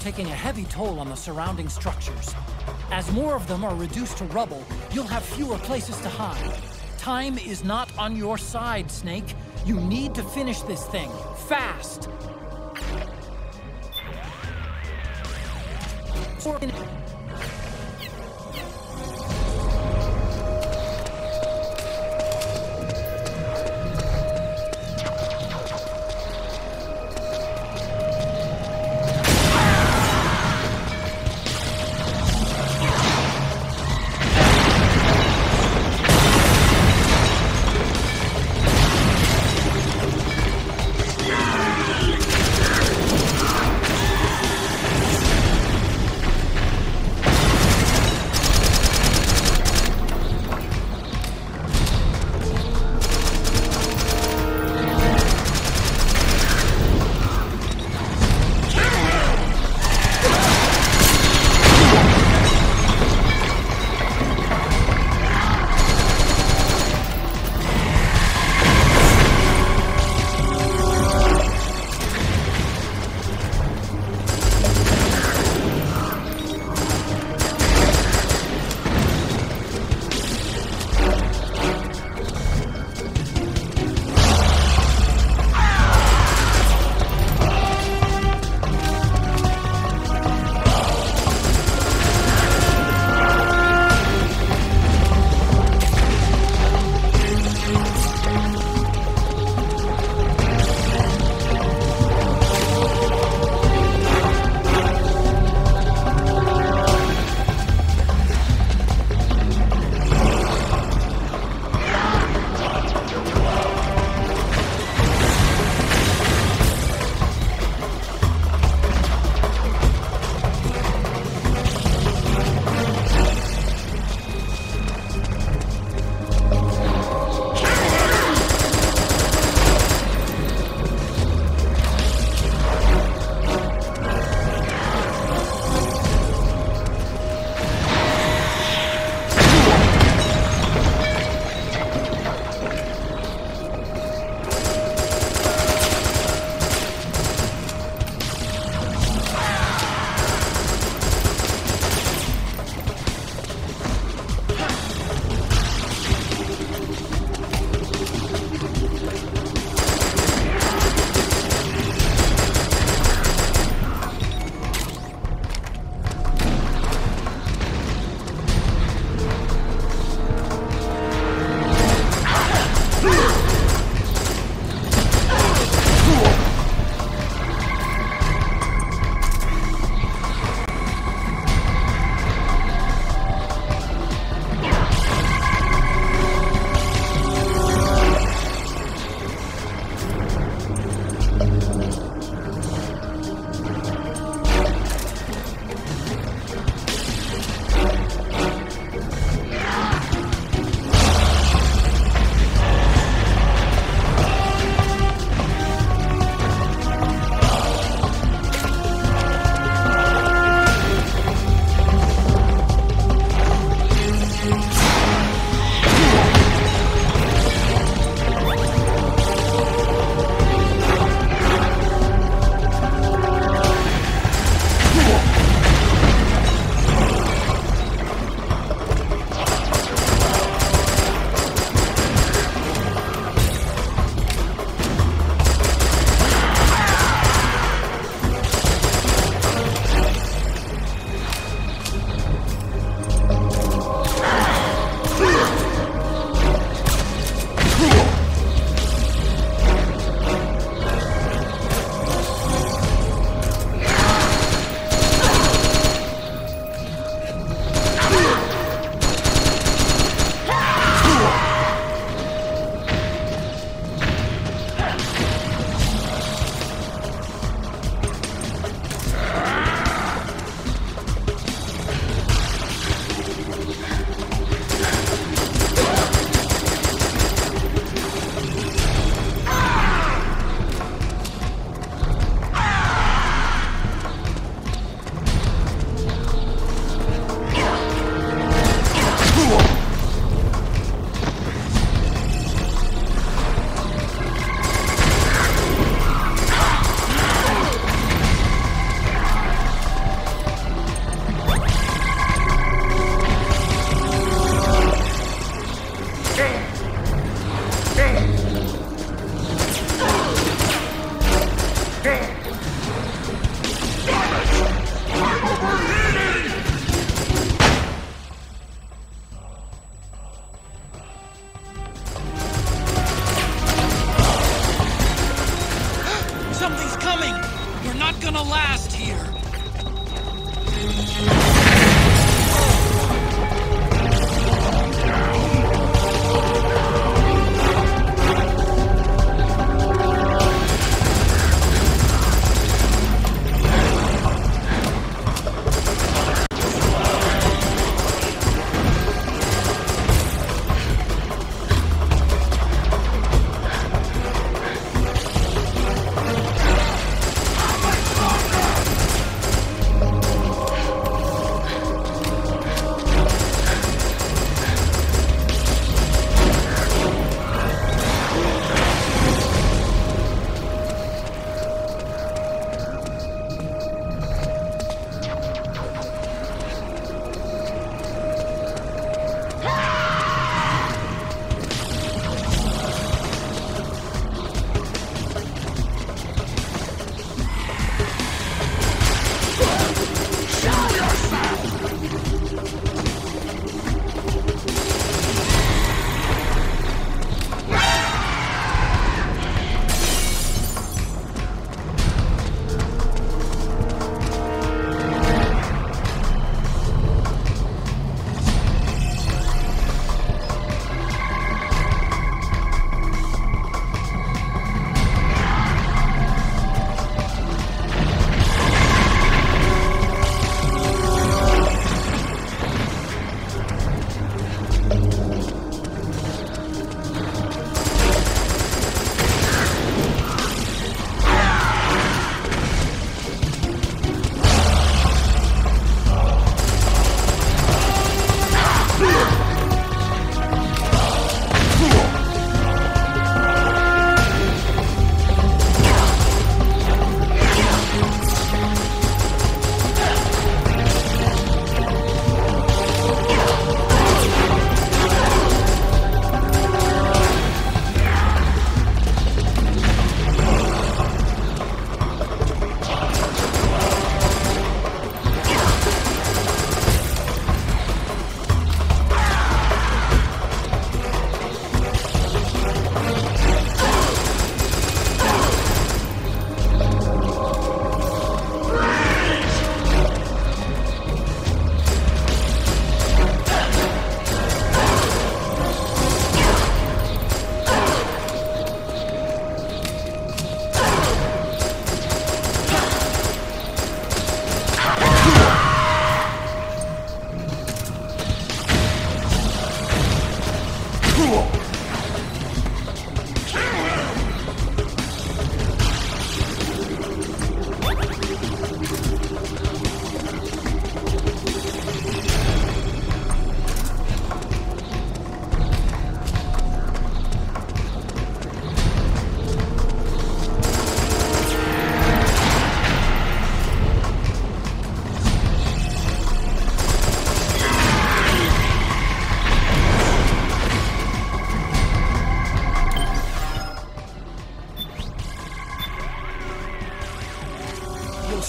taking a heavy toll on the surrounding structures. As more of them are reduced to rubble, you'll have fewer places to hide. Time is not on your side, Snake. You need to finish this thing, fast!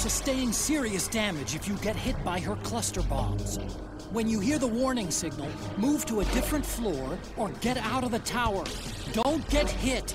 Sustain serious damage if you get hit by her cluster bombs. When you hear the warning signal, move to a different floor or get out of the tower. Don't get hit!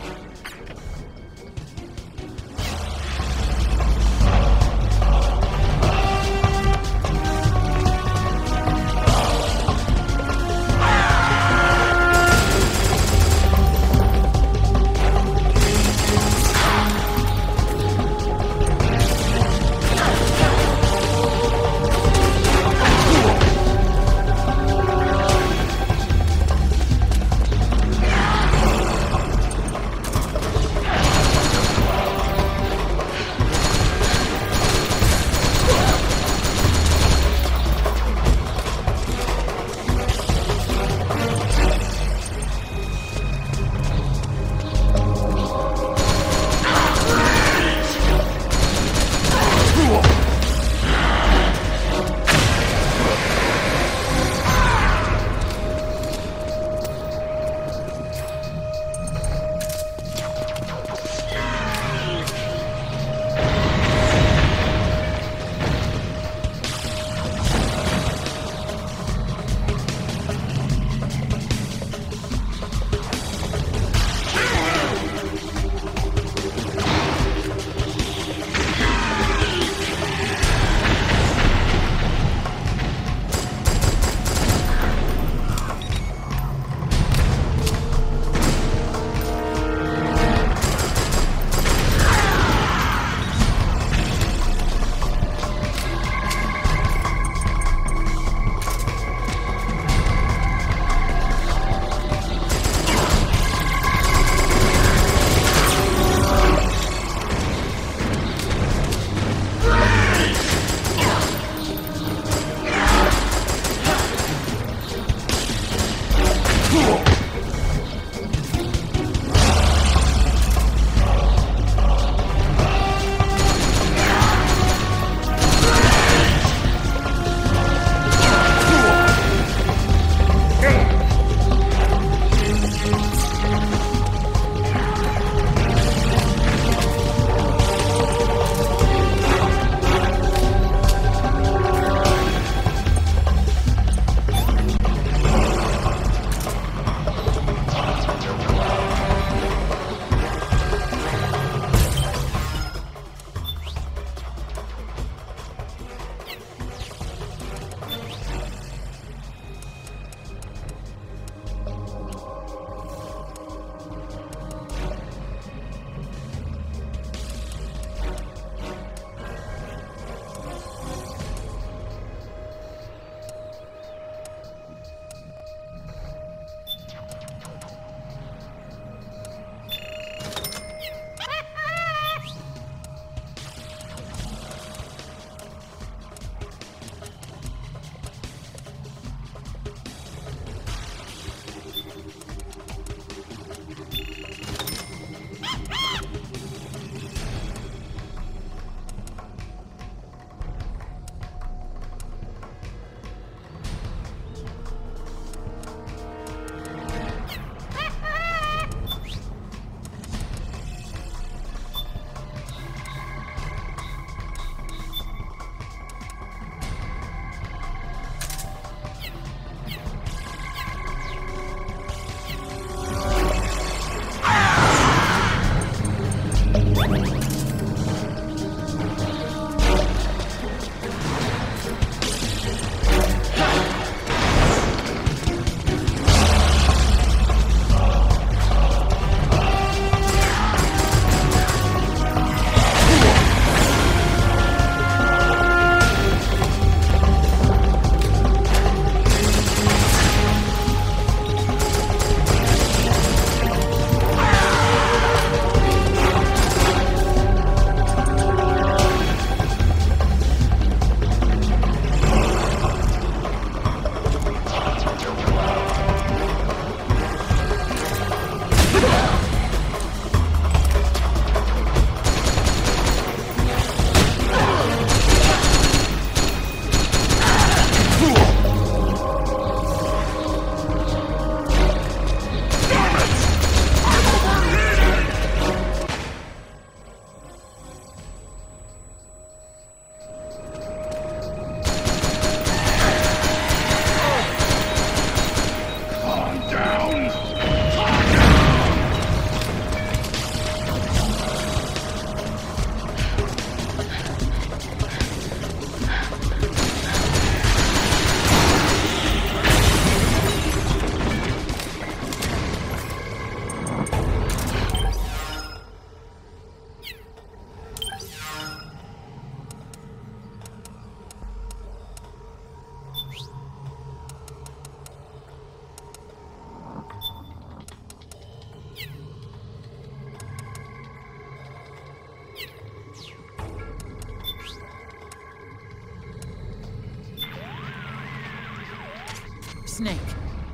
Snake,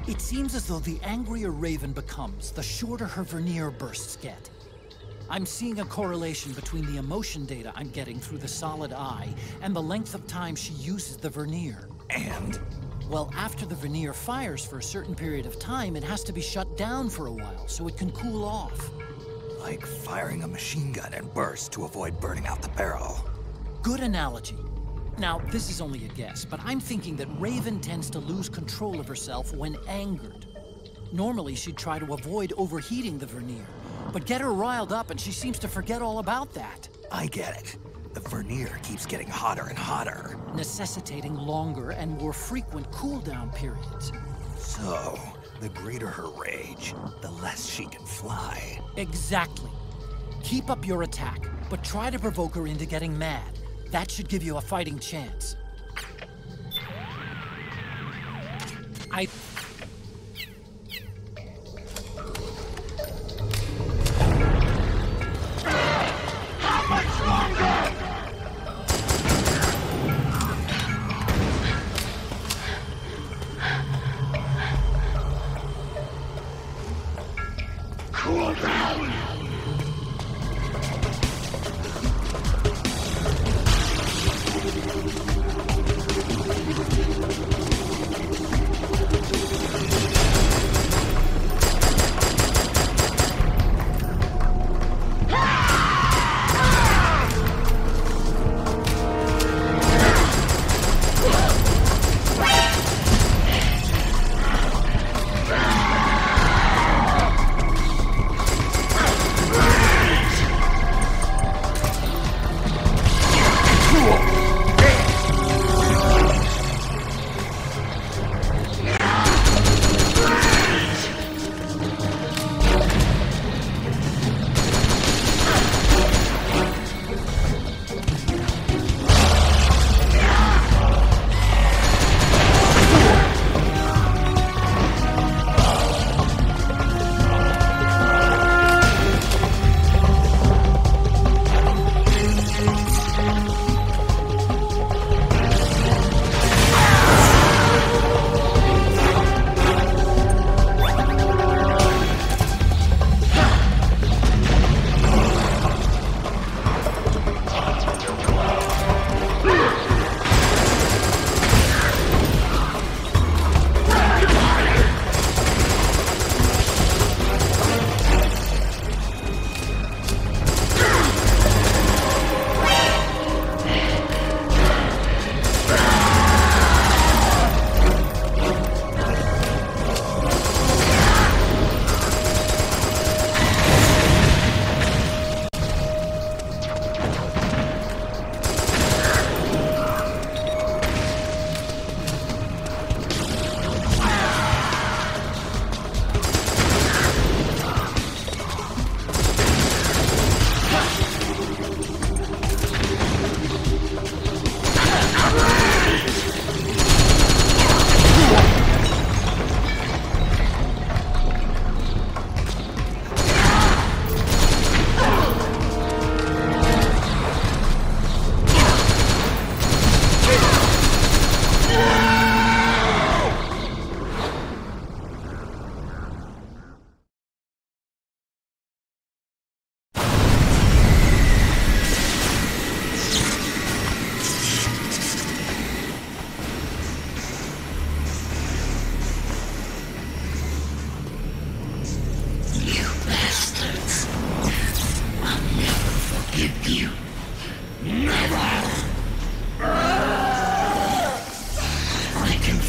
it seems as though the angrier Raven becomes, the shorter her vernier bursts get. I'm seeing a correlation between the emotion data I'm getting through the solid eye and the length of time she uses the vernier. And? Well, after the vernier fires for a certain period of time, it has to be shut down for a while so it can cool off. Like firing a machine gun in bursts to avoid burning out the barrel. Good analogy. Now, this is only a guess, but I'm thinking that Raven tends to lose control of herself when angered. Normally, she'd try to avoid overheating the vernier, but get her riled up and she seems to forget all about that. I get it. The vernier keeps getting hotter and hotter. Necessitating longer and more frequent cool-down periods. So, the greater her rage, the less she can fly. Exactly. Keep up your attack, but try to provoke her into getting mad. That should give you a fighting chance. Cool down!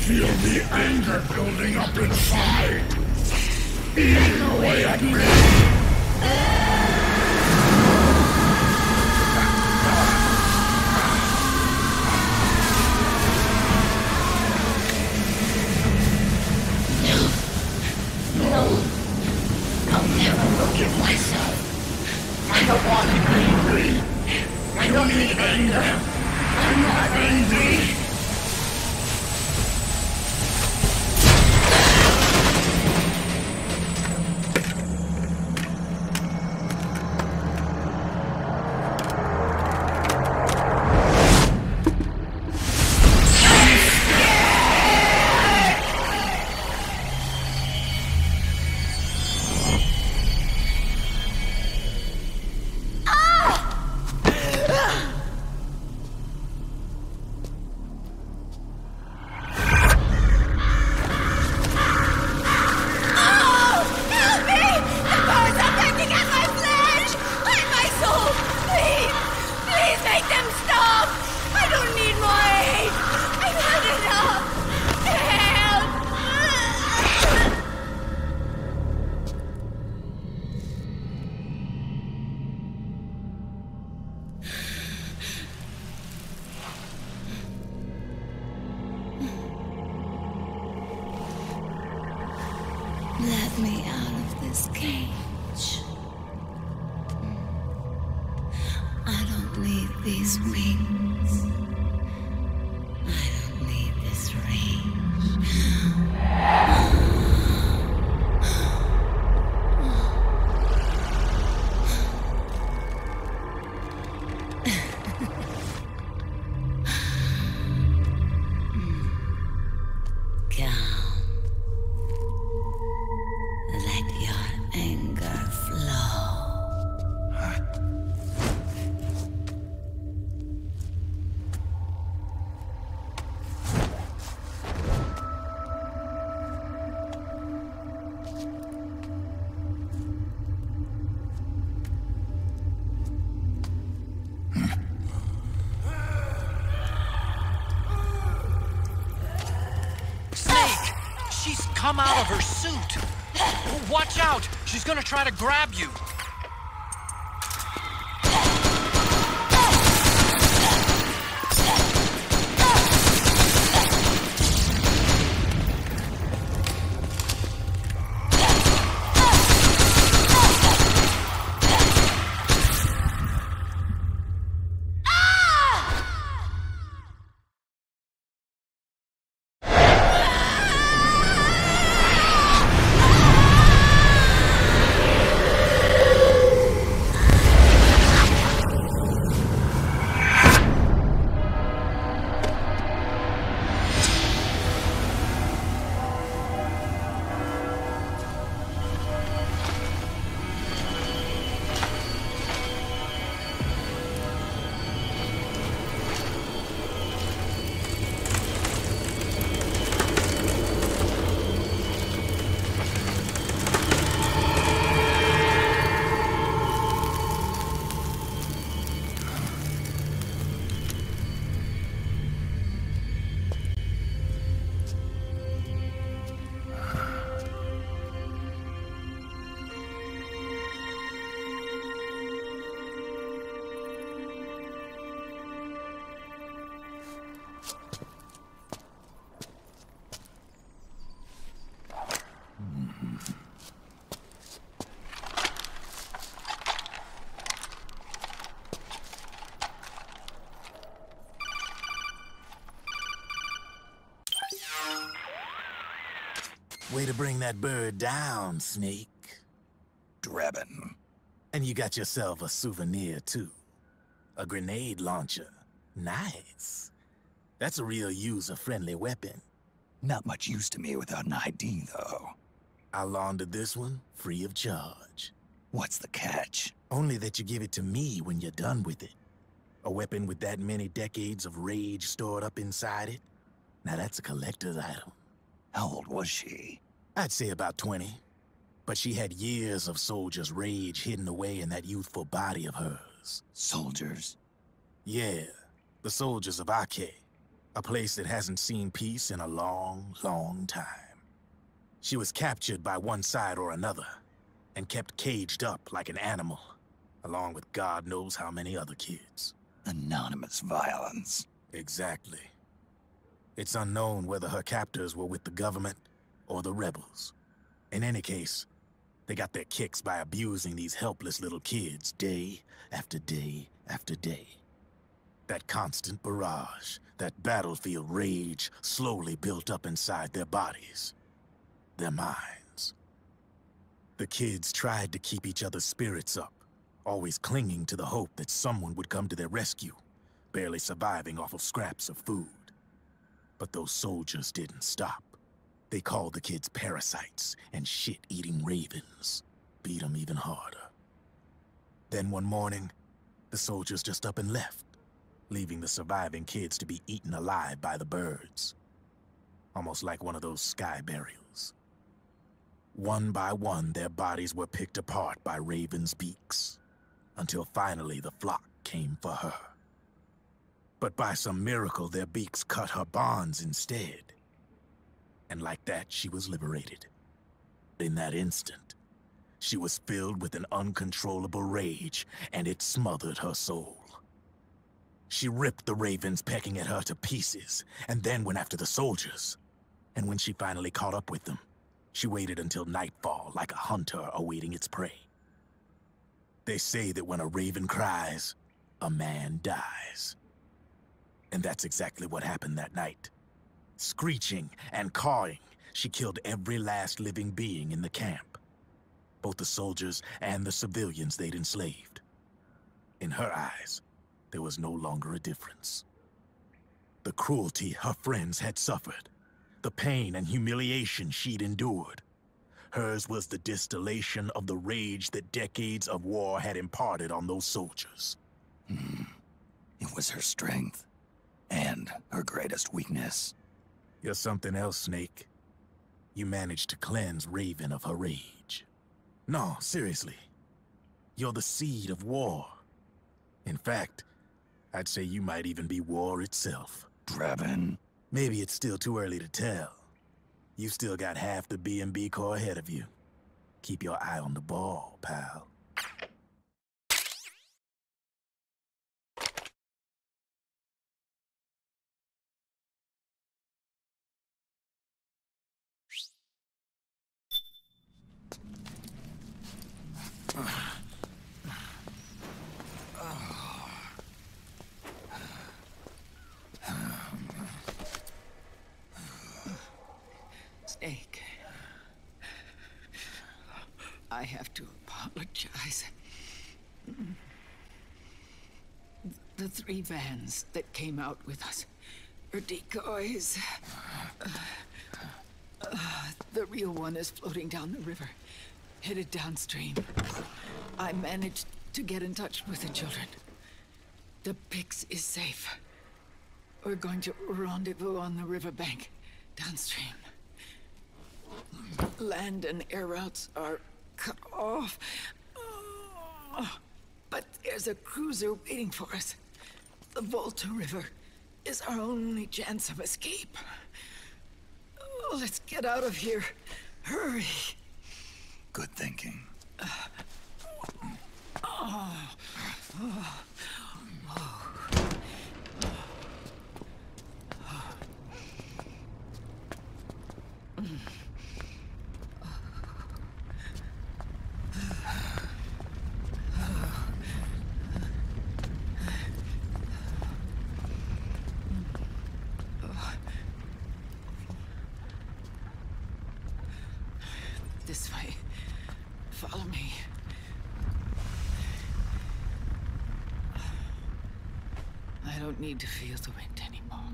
feel the anger building up inside, eating away at me. No, I'll never forgive myself. I don't want to be angry. I don't need anger. I'm not angry. Let me out of this cage. I don't need these wings. I don't need this rage. Calm. Let your anger flow. Snake! She's come out of her suit! Watch out! She's gonna try to grab you! Way to bring that bird down, Snake. Drebin. And you got yourself a souvenir, too. A grenade launcher. Nice. That's a real user-friendly weapon. Not much use to me without an ID, though. I'll launder this one free of charge. What's the catch? Only that you give it to me when you're done with it. A weapon with that many decades of rage stored up inside it? Now that's a collector's item. How old was she? I'd say about 20. But she had years of soldiers' rage hidden away in that youthful body of hers. Soldiers? Yeah, the soldiers of Ake. A place that hasn't seen peace in a long, long time. She was captured by one side or another, and kept caged up like an animal, along with God knows how many other kids. Anonymous violence. Exactly. It's unknown whether her captors were with the government or the rebels. In any case, they got their kicks by abusing these helpless little kids day after day after day. That constant barrage, that battlefield rage slowly built up inside their bodies, their minds. The kids tried to keep each other's spirits up, always clinging to the hope that someone would come to their rescue, barely surviving off of scraps of food. But those soldiers didn't stop. They called the kids parasites and shit-eating ravens. Beat them even harder. Then one morning, the soldiers just up and left, leaving the surviving kids to be eaten alive by the birds. Almost like one of those sky burials. One by one, their bodies were picked apart by ravens' beaks, until finally the flock came for her. But by some miracle, their beaks cut her bonds instead. And like that, she was liberated. In that instant, she was filled with an uncontrollable rage, and it smothered her soul. She ripped the ravens pecking at her to pieces, and then went after the soldiers. And when she finally caught up with them, She waited until nightfall like a hunter awaiting its prey. They say that when a raven cries, a man dies. And that's exactly what happened that night. Screeching and cawing, she killed every last living being in the camp. Both the soldiers and the civilians they'd enslaved. In her eyes, there was no longer a difference. The cruelty her friends had suffered, the pain and humiliation she'd endured. Hers was the distillation of the rage that decades of war had imparted on those soldiers. It was her strength, and her greatest weakness. You're something else, Snake. You managed to cleanse Raven of her rage. No, seriously. You're the seed of war. In fact, I'd say you might even be war itself. Draven? Maybe it's still too early to tell. You've still got half the B&B Corps ahead of you. Keep your eye on the ball, pal. Snake. I have to apologize. The 3 vans that came out with us are decoys. The real one is floating down the river, headed downstream. I managed to get in touch with the children. The Pix is safe. We're going to rendezvous on the riverbank, downstream. Land and air routes are cut off. But there's a cruiser waiting for us. The Volta River is our only chance of escape. Let's get out of here. Hurry. Good thinking. This way. Follow me. I don't need to feel the wind anymore.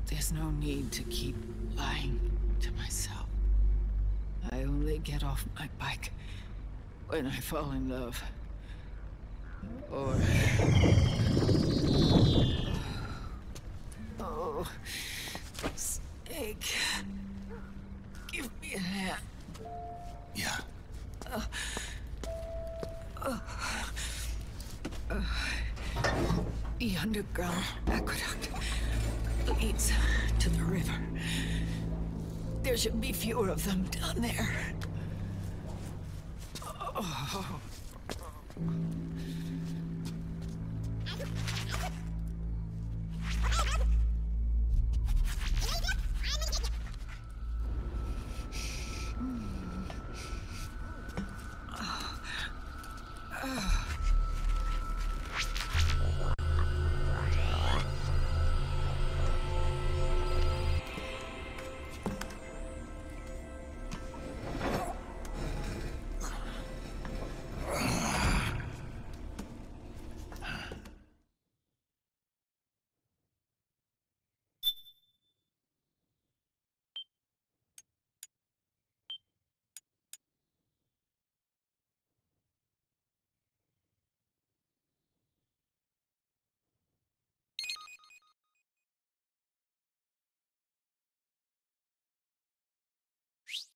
There's no need to keep lying to myself. I only get off my bike when I fall in love. Or... Oh, Snake. Give me a hand. Yeah. The underground aqueduct leads to the river. There should be fewer of them down there. Oh.